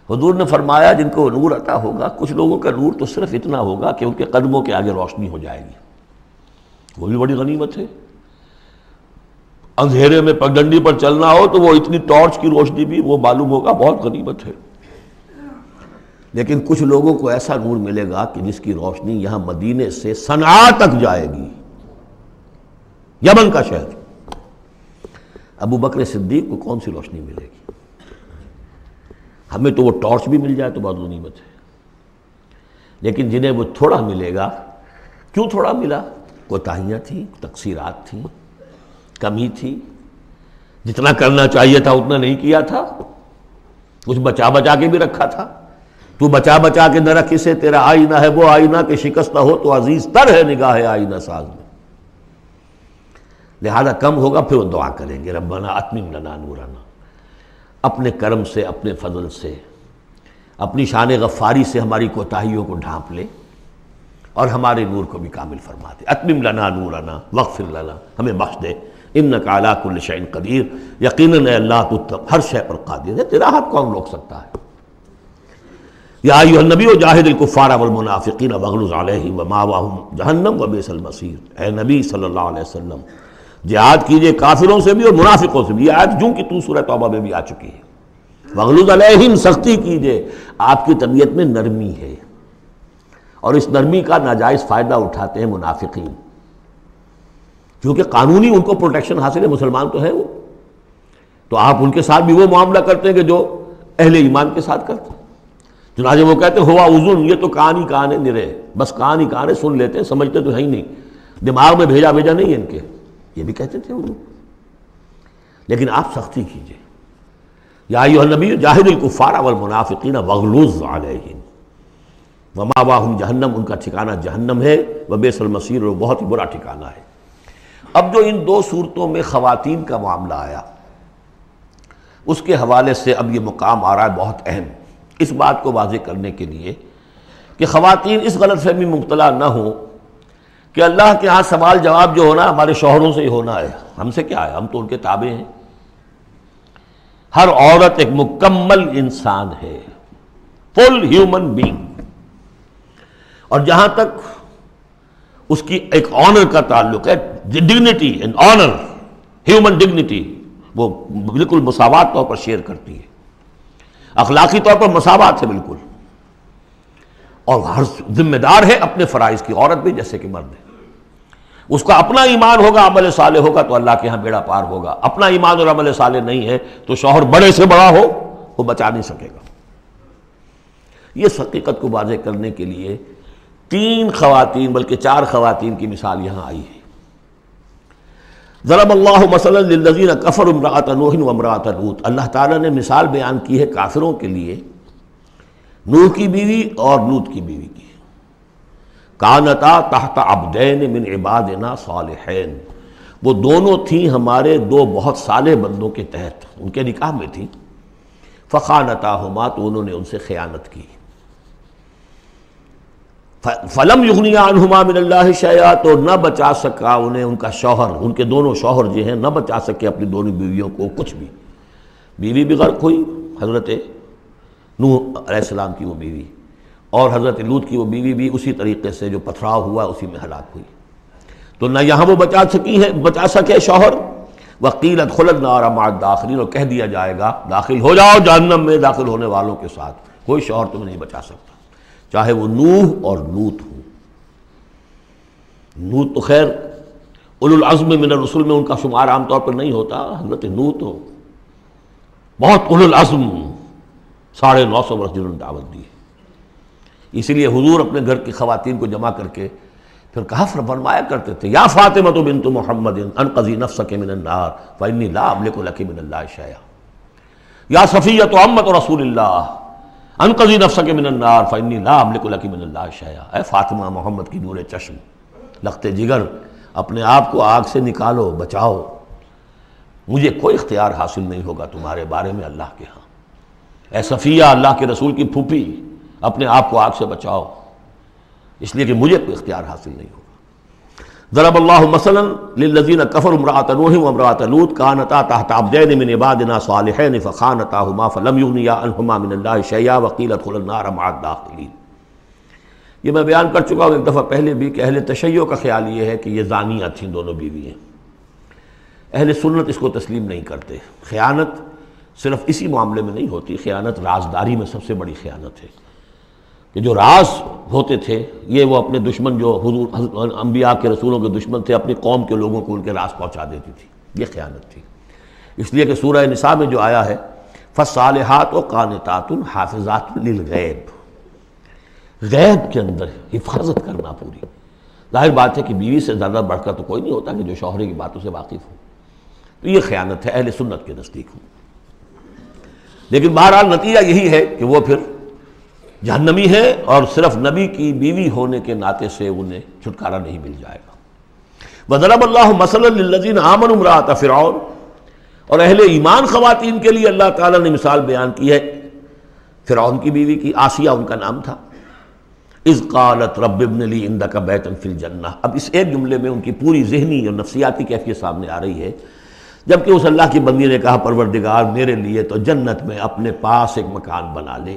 حضور نے فرمایا جن کو نور عطا ہوگا، کچھ لوگوں کا نور تو صرف اتنا ہوگا کہ ان کے قدموں کے آگے روشنی ہو جائے گی، وہ بھی بڑی غنیمت ہے۔ اندھیرے میں پگڈنڈی پر چلنا ہو تو وہ اتنی ٹارچ کی روشنی بھی وہ معلوم ہوگا بہت غنیمت ہے۔ لیکن کچھ لوگوں کو ایسا نور ملے گا کہ جس کی روشنی یہاں مدینے سے صنعاء تک جائے گی، یمن کا شہر۔ ابو بکر صدیق کو کون سی روشنی ملے گی؟ ہمیں تو وہ ٹارچ بھی مل جائے تو بہت غنیمت ہے، لیکن جنہیں وہ تھوڑا ملے گا، کیوں تھوڑا ملا؟ کوتاہیاں تھیں، تقصیرات تھیں، کمی تھی، جتنا کرنا چاہیے تھا اتنا نہیں کیا تھا، کچھ بچا بچا کے بھی رکھا تھا۔ تو بچا بچا کے نہ رکھ اسے، تیرا آئینہ ہے وہ آئینہ کہ شکستہ ہو تو عزیز تر ہے نگاہ آئینہ ساز میں۔ لہذا کم ہوگا، پھر وہ دعا کریں گے ربنا اتمم لنا نورنا، اپنے کرم سے، اپنے فضل سے، اپنی شان غفاری سے ہماری کوتاہیوں کو ڈھانپ لے اور ہمارے نور کو بھی کامل فرما دے۔ اتمم لنا نورنا واغفر لنا، ہمیں بخش دے، انک علی کل شیء قدیر، یقیناً اے اللہ تو ہر شے پر قادر ہے، تیرا ہاتھ کون روک سکتا ہے۔ یا ایھا النبی جاہد الکفار والمنافقین واغلظ علیہم ومأواہم جہنم وبئس المصیر، اے نبی صلی اللہ علیہ وسلم جہاد کیجئے کافروں سے بھی اور منافقوں سے بھی۔ یہ آیت جوں کہ تو سورہ توبہ میں بھی آ چکی ہے۔ واغلظ علیہم، سختی کیجئے، آپ کی طبیعت میں نرمی ہے، اور اس نرمی کا ناجائز فائدہ اٹھاتے ہیں منافقین، کیونکہ قانونی ان کو پروٹیکشن حاصل ہے، مسلمان تو ہے وہ، تو آپ ان کے ساتھ بھی وہ معاملہ کرتے ہیں کہ جو اہل ایمان کے ساتھ کرتے ہیں۔ چنانچہ وہ کہتے ہیں ہوا اذن، یہ تو کان ہی کان ہے نرے، بس کان ہی کان ہے، سن لیتے ہیں، سمجھتے تو ہے ہی نہیں، دماغ میں بھیجا نہیں ہے ان کے، یہ بھی کہتے تھے وہ لوگ۔ لیکن آپ سختی کیجئے، یا ایھا النبی جاہد الکفار والمنافقین واغلظ علیہم، ومأواہم جہنم، ان کا ٹھکانہ جہنم ہے، وبئس المصیر، اور بہت ہی برا ٹھکانہ ہے۔ اب جو ان دو صورتوں میں خواتین کا معاملہ آیا، اس کے حوالے سے اب یہ مقام آ رہا ہے بہت اہم، اس بات کو واضح کرنے کے لیے کہ خواتین اس غلط فہمی مبتلا نہ ہوں کہ اللہ کے ہاں سوال جواب جو ہونا ہمارے شوہروں سے ہی ہونا ہے، ہم سے کیا ہے، ہم تو ان کے تابع ہیں۔ ہر عورت ایک مکمل انسان ہے، فل ہیومن بینگ، اور جہاں تک اس کی ایک آنر کا تعلق ہے، dignity and honour, human dignity, وہ بالکل مساوات طور پر شیئر کرتی ہے، اخلاقی طور پر مساوات ہے بالکل، اور ہر ذمہ دار ہے اپنے فرائض کی، عورت بھی جیسے کہ مرد ہے۔ اس کا اپنا ایمان ہوگا، عمل صالح ہوگا تو اللہ کے ہاں بیڑا پار ہوگا، اپنا ایمان اور عمل صالح نہیں ہے تو شوہر بڑے سے بڑا ہو وہ بچا نہیں سکے گا۔ یہ حقیقت کو واضح کرنے کے لیے 3 خواتین بلکہ 4 خواتین کی مثال یہاں آئی ہے۔ ضرب اللہ مثلا للذین کفروا امرأۃ نوح وامرأۃ لوط، اللہ تعالیٰ نے مثال بیان کی ہے کافروں کے لیے نوح کی بیوی اور لوط کی بیوی کی۔ کانتا تحت عبدین من عبادنا صالحین، وہ دونوں تھیں ہمارے 2 بہت صالح بندوں کے تحت، ان کے نکاح میں تھیں، فخانتاہما، تو انہوں نے ان سے خیانت کی، فلم یغنیا عنہما من اللہ شیئا، تو نہ بچا سکا انہیں ان کا شوہر، ان کے دونوں شوہر جو ہیں نہ بچا سکے اپنی دونوں بیویوں کو کچھ بھی۔ بیوی بھی غرق ہوئی، حضرت نوح علیہ السلام کی وہ بیوی، اور حضرت لوط کی وہ بیوی بھی اسی طریقے سے جو پتھراؤ ہوا اسی میں ہلاک ہوئی۔ تو نہ یہاں وہ بچا سکے شوہر، وقیل ادخلوا النار مع الداخلین، اور کہہ دیا جائے گا داخل ہو جاؤ جہنم میں داخل ہونے والوں کے ساتھ، کوئی شوہر تمہیں نہیں بچا سکتا، چاہے وہ نوح اور لوط ہوں۔ لوط تو خیر اولو العزم من الرسل میں ان کا شمار عام طور پر نہیں ہوتا، حضرت نوح تو بہت اولو العزم، 950 برس جنہوں نے دعوت دی ہے۔ اسی لیے حضور اپنے گھر کی خواتین کو جمع کر کے پھر کہا فرمایا کرتے تھے، یا فاطمہ بنت محمد انقذی نفسک من النار فانی لا املک لک من اللہ شیئا، یا صفیۃ عمۃ رسول اللہ انقذی نفسک من النار فانی لا املک لک من اللہ شیئا، اے فاطمہ محمد کی نور چشم، لخت جگر، اپنے آپ کو آگ سے نکالو، بچاؤ، مجھے کوئی اختیار حاصل نہیں ہوگا تمہارے بارے میں اللہ کے ہاں۔ اے صفیہ، اللہ کے رسول کی پھوپھی، اپنے آپ کو آگ سے بچاؤ، اس لیے کہ مجھے کوئی اختیار حاصل نہیں ہوگا۔ ضرب اللہ مثلا للذین کفروا امرأۃ نوح وامرأۃ لوط کانتا تحت عبدین من عبادنا صالحین فخانتاہما فلم یغنیا عنہما من اللہ شیئا وقیل ادخلوا النار مع الداخلین۔ یہ میں بیان کر چکا ہوں ایک دفعہ پہلے بھی کہ اہل تشیع کا خیال یہ ہے کہ یہ زانیہ تھیں دونوں بیوییں، اہل سنت اس کو تسلیم نہیں کرتے۔ خیانت صرف اسی معاملے میں نہیں ہوتی، خیانت رازداری میں سب سے بڑی خیانت ہے، کہ جو راز ہوتے تھے یہ وہ اپنے دشمن، جو حضور انبیاء کے رسولوں کے دشمن تھے، اپنی قوم کے لوگوں کو ان کے راز پہنچا دیتی تھی، یہ خیانت تھی۔ اس لیے کہ سورہ نساء میں جو آیا ہے فالصالحات قانتات حافظات للغیب، غیب کے اندر حفاظت کرنا پوری، ظاہر بات ہے کہ بیوی سے زیادہ بڑھ کر تو کوئی نہیں ہوتا کہ جو شوہر کی باتوں سے واقف ہو، تو یہ خیانت ہے اہل سنت کے نزدیک ہوں۔ لیکن بہرحال نتیجہ یہی ہے کہ وہ پھر جہنمی ہے، اور صرف نبی کی بیوی ہونے کے ناطے سے انہیں چھٹکارا نہیں مل جائے گا۔ وضرب اللہ مثلا للذین آمنوا امرأۃ فرعون، اور اہل ایمان خواتین کے لیے اللہ تعالیٰ نے مثال بیان کی ہے فرعون کی بیوی کی، آسیہ ان کا نام تھا۔ اذ قالت رب ابن لی عندک بیتا فی الجنہ، اب اس ایک جملے میں ان کی پوری ذہنی اور نفسیاتی کیفیت سامنے آ رہی ہے، جبکہ اس اللہ کی بندی نے کہا پروردگار میرے لیے تو جنت میں اپنے پاس ایک مکان بنا لے،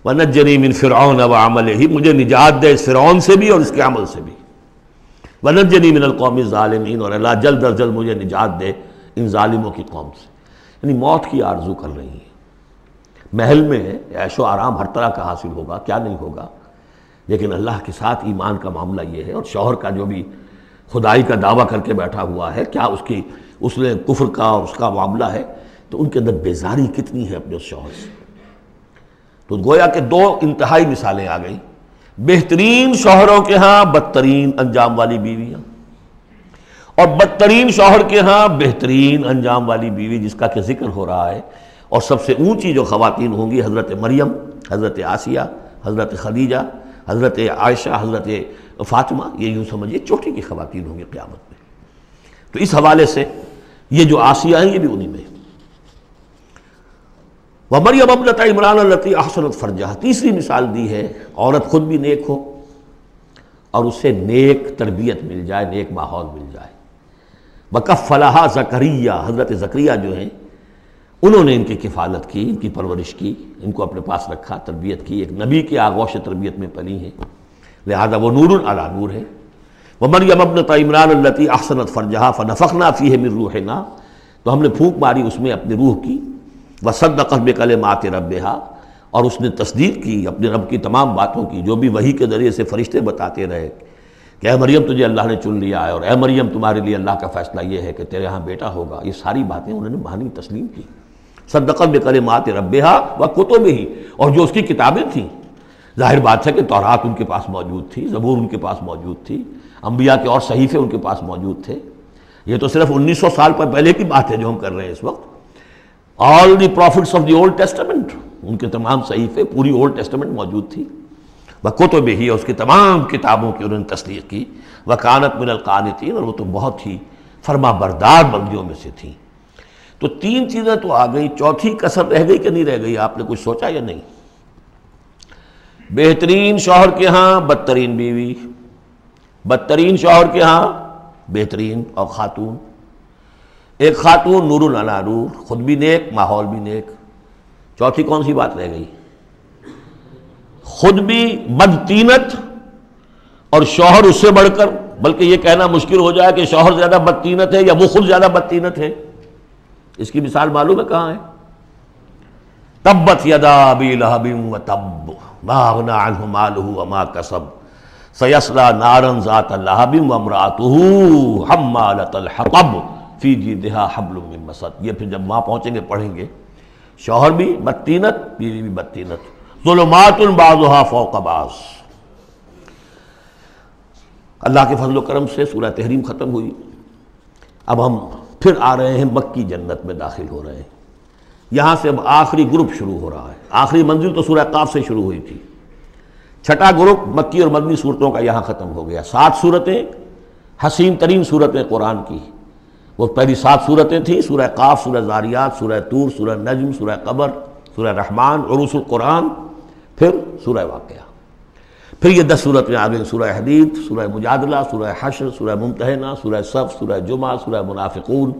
وَنَجَّنِي مِن فِرْعَوْنَ وَعَمَلِهِ، مجھے نجات دے اس فرعون سے بھی اور اس کے عمل سے بھی، وَنَجَّنِي مِنَ الْقَوْمِ الظَّالِمِينَ، اور اللہ جلد از جلد مجھے نجات دے ان ظالموں کی قوم سے۔ یعنی موت کی آرزو کر رہی ہیں، محل میں عیش و آرام ہر طرح کا حاصل ہوگا، کیا نہیں ہوگا، لیکن اللہ کے ساتھ ایمان کا معاملہ یہ ہے، اور شوہر کا جو بھی خدائی کا دعویٰ کر کے بیٹھا ہوا ہے، کیا اس نے کفر کا اور اس کا معاملہ ہے، تو ان کے اندر بیزاری کتنی ہے اپنے اس شوہر سے۔ تو گویا کہ 2 انتہائی مثالیں آ گئیں، بہترین شوہروں کے ہاں بدترین انجام والی بیویاں، اور بدترین شوہر کے ہاں بہترین انجام والی بیوی جس کا کہ ذکر ہو رہا ہے، اور سب سے اونچی جو خواتین ہوں گی حضرت مریم، حضرت آسیہ، حضرت خدیجہ، حضرت عائشہ، حضرت فاطمہ، یہ یوں سمجھیے چوٹی کی خواتین ہوں گی قیامت میں۔ تو اس حوالے سے یہ جو آسیہ ہیں یہ بھی انہی میں۔ وَمَرْيَمَ ابْنَتَ عِمْرَانَ الَّتِي أَحْصَنَتْ فَرْجَهَا، تیسری مثال دی ہے، عورت خود بھی نیک ہو اور اسے نیک تربیت مل جائے، نیک ماحول مل جائے۔ وَكَفَّلَهَا زَكَرِيَّا، حضرت زکریا جو ہیں انہوں نے ان کی کفالت کی، ان کی پرورش کی، ان کو اپنے پاس رکھا، تربیت کی، ایک نبی کے آغوش تربیت میں پلی ہیں، لہذا وہ نور علی نور ہے۔ وَمَرْيَمَ ابْنَتَ عِمْرَانَ الَّتِي أَحْصَنَتْ فَرْجَهَا فَنَفَخْنَا فِيهِ مِن رُوحِنَا، تو ہم نے پھونک ماری اس میں اپنی روح کی۔ وَصَدَّقَتْ بِكَلِمَاتِ رَبِّهَا، اور اس نے تصدیق کی اپنے رب کی تمام باتوں کی، جو بھی وحی کے ذریعے سے فرشتے بتاتے رہے کہ اے مریم تجھے اللہ نے چن لیا ہے، اور اے مریم تمہارے لیے اللہ کا فیصلہ یہ ہے کہ تیرے یہاں بیٹا ہوگا، یہ ساری باتیں انہوں نے مانی تسلیم کی۔ صدقت بکلمات ربہا وکتبہ، اور جو اس کی کتابیں تھیں، ظاہر بات ہے کہ تورات ان کے پاس موجود تھی، زبور ان کے پاس موجود تھی، انبیاء کے اور صحیفے ان کے پاس موجود تھے۔ یہ تو صرف 1900 سال پر پہلے کی بات ہے جو ہم کر رہے ہیں اس وقت۔ All the prophets of the Old Testament, ان کے تمام صحیفے، پوری اولڈ ٹیسٹمنٹ موجود تھی۔ وکتبہ، اس کی تمام کتابوں کی انہوں نے تصدیق کی۔ وکانت من القانتین، اور وہ تو بہت ہی فرما بردار بندیوں میں سے تھیں۔ تو تین چیزیں تو آ گئی، چوتھی کسر رہ گئی کہ نہیں رہ گئی؟ آپ نے کچھ سوچا یا نہیں؟ بہترین شوہر کے ہاں بدترین بیوی، بدترین شوہر کے ہاں بہترین اور خاتون، ایک خاتون نور علی نور، خود بھی نیک ماحول بھی نیک۔ چوتھی کون سی بات رہ گئی؟ خود بھی بدتینت اور شوہر اس سے بڑھ کر، بلکہ یہ کہنا مشکل ہو جائے کہ شوہر زیادہ بدتینت ہے یا وہ خود زیادہ بدتینت ہے۔ اس کی مثال معلوم ہے کہاں ہے؟ تبت یدا ابی لہب وتب ما اغنی عنہ مالہ وما کسب سیصلی نارا ذات لہب وامرأتہ حمالۃ الحطب فی جیدہا حبل من مسد۔ یہ پھر جب وہاں پہنچیں گے پڑھیں گے، شوہر بھی بدتینت، بیوی بھی بدتینت، ظلمات بعضها فوق بعض۔ اللہ کے فضل و کرم سے سورہ تحریم ختم ہوئی، اب ہم پھر آ رہے ہیں مکی جنت میں داخل ہو رہے ہیں۔ یہاں سے اب آخری گروپ شروع ہو رہا ہے۔ آخری منزل تو سورہ قاف سے شروع ہوئی تھی، چھٹا گروپ مکی اور مدنی صورتوں کا یہاں ختم ہو گیا۔ 7 صورتیں، حسین ترین صورتیں قرآن کی، وہ پہلی 7 صورتیں تھیں، سورہ قاف، سورہ ذاریات، سورہ طور، سورہ نجم، سورہ قمر، سورہ رحمان، عروس القرآن، پھر سورہ واقعہ، پھر یہ 10 صورتیں آ گئیں، سورہ حدید، سورہ مجادلہ، سورہ حشر، سورہ ممتحنہ، سورہ صف، سورہ جمعہ، سورہ منافقون،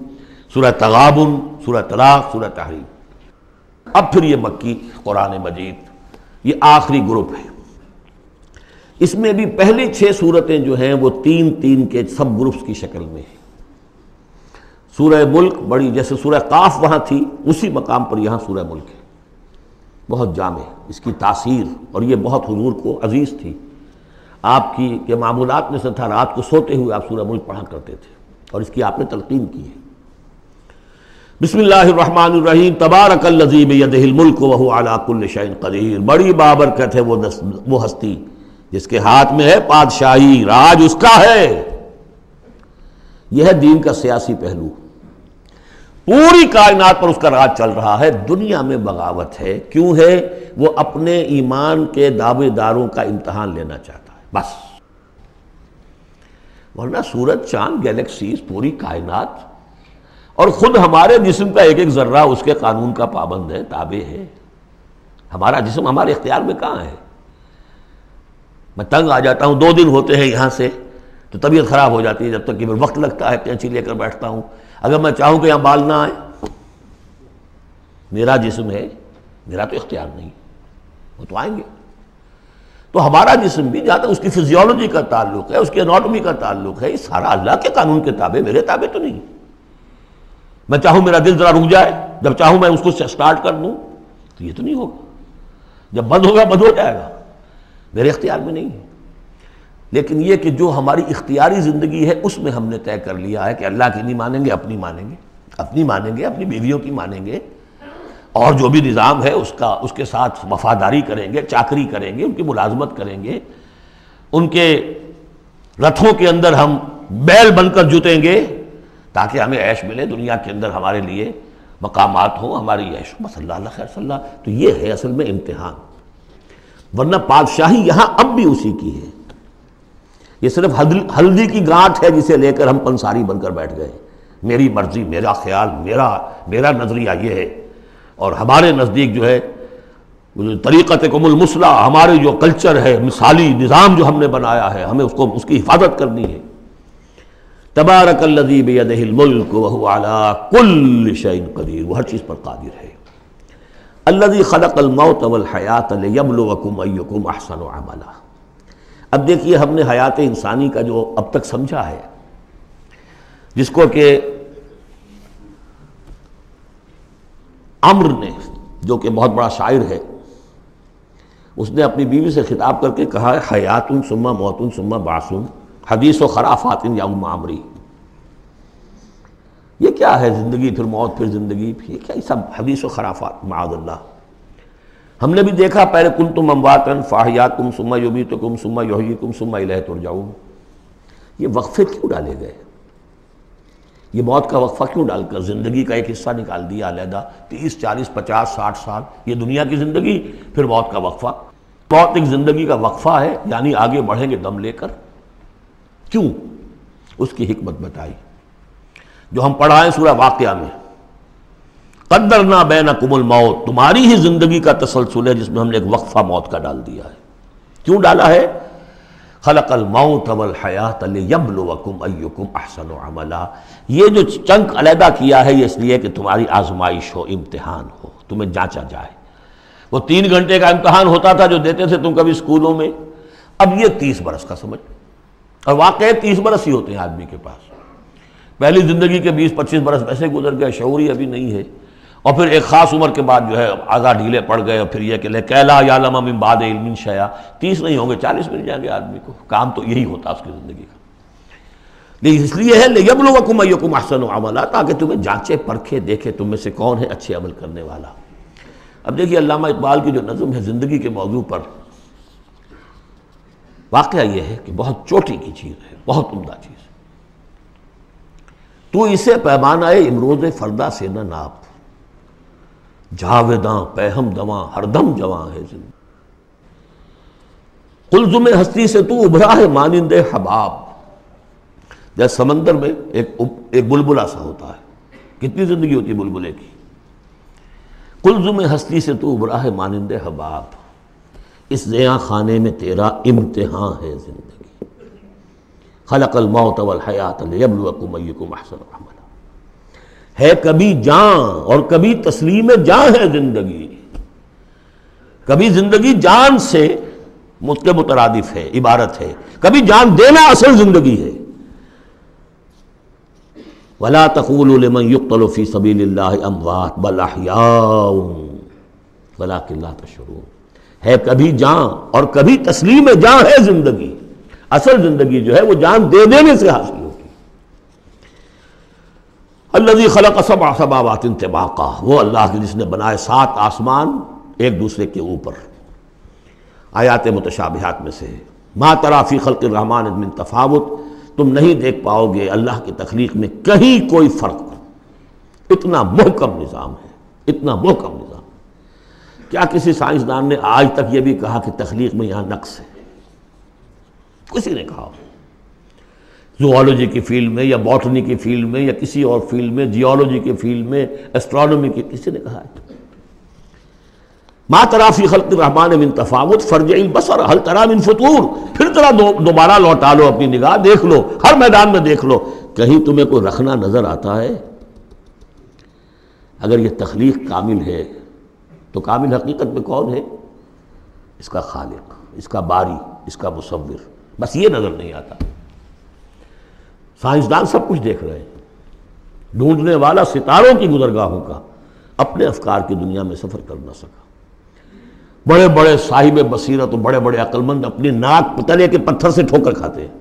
سورہ تغابن، سورہ طلاق، سورہ تحریم۔ اب پھر یہ مکی قرآن مجید، یہ آخری گروپ ہے۔ اس میں بھی پہلی 6 صورتیں جو ہیں وہ 3 کے سب گروپس کی شکل میں ہیں۔ سورہ ملک بڑی، جیسے سورہ قاف وہاں تھی اسی مقام پر یہاں سورہ ملک ہے، بہت جامع اس کی تاثیر، اور یہ بہت حضور کو عزیز تھی۔ آپ کی کے معمولات میں سے تھا، رات کو سوتے ہوئے آپ سورہ ملک پڑھا کرتے تھے، اور اس کی آپ نے تلقین کی ہے۔ بسم اللہ الرحمن الرحیم، تبارک الذی بیدہ الملک وہو علی کل شیء قدیر، بڑی بابرکت ہے وہ ہستی جس کے ہاتھ میں ہے بادشاہی، راج اس کا ہے۔ یہ ہے دین کا سیاسی پہلو، پوری کائنات پر اس کا راج چل رہا ہے۔ دنیا میں بغاوت ہے، کیوں ہے؟ وہ اپنے ایمان کے دعوے داروں کا امتحان لینا چاہتا ہے بس، ورنہ سورج، چاند، گیلیکسیز، پوری کائنات اور خود ہمارے جسم کا ایک ذرہ اس کے قانون کا پابند ہے، تابع ہے۔ ہمارا جسم ہمارے اختیار میں کہاں ہے؟ میں تنگ آ جاتا ہوں، 2 دن ہوتے ہیں یہاں سے تو طبیعت خراب ہو جاتی ہے، جب تک کہ وقت لگتا ہے کینچی لے کر بیٹھتا ہوں۔ اگر میں چاہوں کہ یہاں بال نہ آئے، میرا جسم ہے، میرا تو اختیار نہیں، وہ تو آئیں گے۔ تو ہمارا جسم بھی جہاں تک اس کی فزیولوجی کا تعلق ہے، اس کی اناٹومی کا تعلق ہے، یہ سارا اللہ کے قانون کے تابع، میرے تابع تو نہیں۔ میں چاہوں میرا دل ذرا رک جائے، جب چاہوں میں اس کو سٹارٹ کر دوں تو یہ تو نہیں ہوگا، جب بند ہوگا بند ہو جائے گا، میرے اختیار میں نہیں ہے۔ لیکن یہ کہ جو ہماری اختیاری زندگی ہے اس میں ہم نے طے کر لیا ہے کہ اللہ کی نہیں مانیں گے، اپنی مانیں گے، اپنی مانیں گے، اپنی بیویوں کی مانیں گے، اور جو بھی نظام ہے اس کے ساتھ وفاداری کریں گے، چاکری کریں گے، ان کی ملازمت کریں گے، ان کے رتھوں کے اندر ہم بیل بن کر جتیں گے تاکہ ہمیں عیش ملے، دنیا کے اندر ہمارے لیے مقامات ہوں، ہماری عیش ہو، بس اللہ خیر صلی اللہ۔ تو یہ ہے اصل میں امتحان۔ ورنہ بادشاہی یہاں اب بھی اسی کی ہے. یہ صرف ہلدی کی گانٹھ ہے جسے لے کر ہم پنساری بن کر بیٹھ گئے. میری مرضی، میرا خیال، میرا نظریہ یہ ہے، اور ہمارے نزدیک جو ہے طریقتکم المثلی، ہمارے جو کلچر ہے، مثالی نظام جو ہم نے بنایا ہے، ہمیں اس کی حفاظت کرنی ہے. تبارک الذی بیدہ الملک وہو علی کل شیء قدیر، وہ ہر چیز پر قادر ہے. الذی خلق الموت والحیات لیبلوکم ایکم احسن عملا. اب دیکھیے ہم نے حیات انسانی کا جو اب تک سمجھا ہے، جس کو کہ عمر نے، جو کہ بہت بڑا شاعر ہے، اس نے اپنی بیوی سے خطاب کر کے کہا ہے حیات ثم موت ثم بعث حدیث و خرافات یا ام عمری. یہ کیا ہے زندگی پھر موت پھر زندگی، یہ کیا، یہ سب حدیث و خرافات معاذ اللہ. ہم نے بھی دیکھا پہلے کنتم امواتا فاحیاکم ثم یمیتکم ثم یحییکم ثم الیہ ترجعون. یہ وقفے کیوں ڈالے گئے؟ یہ موت کا وقفہ کیوں ڈال کر زندگی کا ایک حصہ نکال دیا علیحدہ؟ 30 40 50 60 سال یہ دنیا کی زندگی، پھر موت کا وقفہ. موت ایک زندگی کا وقفہ ہے، یعنی آگے بڑھیں گے دم لے کر. کیوں؟ اس کی حکمت بتائی جو ہم پڑھائیں سورہ واقعہ میں. قدرنا بینکم الموت، تمہاری ہی زندگی کا تسلسل ہے جس میں ہم نے ایک وقفہ موت کا ڈال دیا ہے. کیوں ڈالا ہے؟ خلق الموت والحیات لیبلوکم ایکم احسن عملا. یہ جو چنک علیحدہ کیا ہے یہ اس لیے کہ تمہاری آزمائش ہو، امتحان ہو، تمہیں جانچا جائے. وہ 3 گھنٹے کا امتحان ہوتا تھا جو دیتے تھے تم کبھی اسکولوں میں، اب یہ 30 برس کا سمجھ. اور واقعی 30 برس ہی ہوتے ہیں آدمی کے پاس. پہلی زندگی کے 20 25 برس ویسے گزر گئے، شعوری ابھی نہیں ہے، اور پھر ایک خاص عمر کے بعد جو ہے اعضاء ڈھیلے پڑ گئے، اور پھر یہ کہ لا یعلم من بعد علم شیئا. 30 نہیں ہوں گے 40 مل جائیں گے آدمی کو. کام تو یہی ہوتا اس کی زندگی کا. لیکن اس لیے ہے لیبلوکم ایکم احسن عملا، تاکہ تمہیں جانچے پرکھے دیکھے تم میں سے کون ہے اچھے عمل کرنے والا. اب دیکھیے علامہ اقبال کی جو نظم ہے زندگی کے موضوع پر، واقعہ یہ ہے کہ بہت چوٹی کی چیز ہے، بہت عمدہ چیز. تو اسے پیمانہ امروز فردا سے نہ ناپ، جاویداں پہم دواں ہر دم جواں ہے زندگی. قلزم ہستی سے تو ابھرا ہے مانند حباب. جیسے سمندر میں ایک بلبلا سا ہوتا ہے، کتنی زندگی ہوتی ہے بلبلے کی. قلزم ہستی سے تو ابھرا ہے مانند حباب، اس زیاں خانے میں تیرا امتحان ہے زندگی. خلق الموت والحیات لیبلوکم ایکم احسن عملا. ہے کبھی جان اور کبھی تسلیم جان ہے زندگی. کبھی زندگی جان سے مترادف ہے، عبارت ہے. کبھی جان دینا اصل زندگی ہے. وَلَا تَقُولُوا لِمَنْ يُقْتَلُ فِي سَبِيلِ اللَّهِ أَمْوَاتٌ بَلْ أَحْيَاءٌ وَلَكِنْ لَا تَشْعُرُونَ. ہے کبھی جان اور کبھی تسلیم جان ہے زندگی. اصل زندگی جو ہے وہ جان دے دینے سے حاصل ہوتی. الذی خلق 7 سماوات طباقا، وہ اللہ کی جس نے بنائے 7 آسمان ایک دوسرے کے اوپر. آیات متشابہات میں سے ما تری فی خلق الرحمن من تفاوت، تم نہیں دیکھ پاؤ گے اللہ کی تخلیق میں کہیں کوئی فرق. اتنا محکم نظام ہے، اتنا محکم نظام. کیا کسی سائنسدان نے آج تک یہ بھی کہا کہ تخلیق میں یہاں نقص ہے؟ کسی نے کہا؟ زوالوجی کی فیلڈ میں یا باٹنی کی فیلڈ میں یا کسی اور فیلڈ میں، جیولوجی کی فیلڈ میں، ایسٹرونومی کی، کسی نے کہا ہے؟ ما تری فی خلق الرحمن من تفاوت فارجع البصر هل تری من فطور. پھر ذرا دوبارہ لوٹا لو اپنی نگاہ، دیکھ لو، ہر میدان میں دیکھ لو، کہیں تمہیں کوئی رکھنا نظر آتا ہے؟ اگر یہ تخلیق کامل ہے تو کامل حقیقت میں کون ہے؟ اس کا خالق، اس کا باری، اس کا مصور. بس یہ نظر نہیں آتا. سائنسدان سب کچھ دیکھ رہے ہیں، ڈھونڈنے والا ستاروں کی گزرگاہوں کا اپنے افکار کی دنیا میں سفر کر نہ سکا. بڑے بڑے صاحب بصیرت اور بڑے بڑے عقل مند اپنی ناک تلے کے پتھر سے ٹھوکر کھاتے ہیں.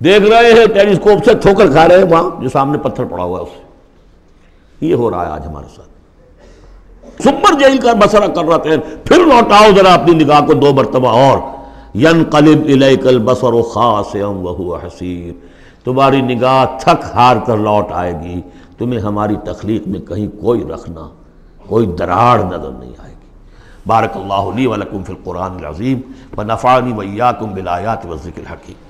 دیکھ رہے ہیں ٹیلیسکوپ سے ٹھوکر کھا رہے ہیں وہاں جو سامنے پتھر پڑا ہوا ہے اس سے. یہ ہو رہا ہے آج ہمارے ساتھ. سپر جیل کا بسرا کر رہے ہیں، پھر لوٹاؤ ذرا اپنی نگاہ کو 2 مرتبہ اور. ینقلب الیک البصر خاسئا وہو حسیر. تمہاری نگاہ تھک ہار کر لوٹ آئے گی، تمہیں ہماری تخلیق میں کہیں کوئی رکھنا، کوئی دراڑ نظر نہیں آئے گی. بارک اللہ لی و لکم فی القرآن العظیم ونفعنی وإیاکم بالآیات والذکر الحکیم۔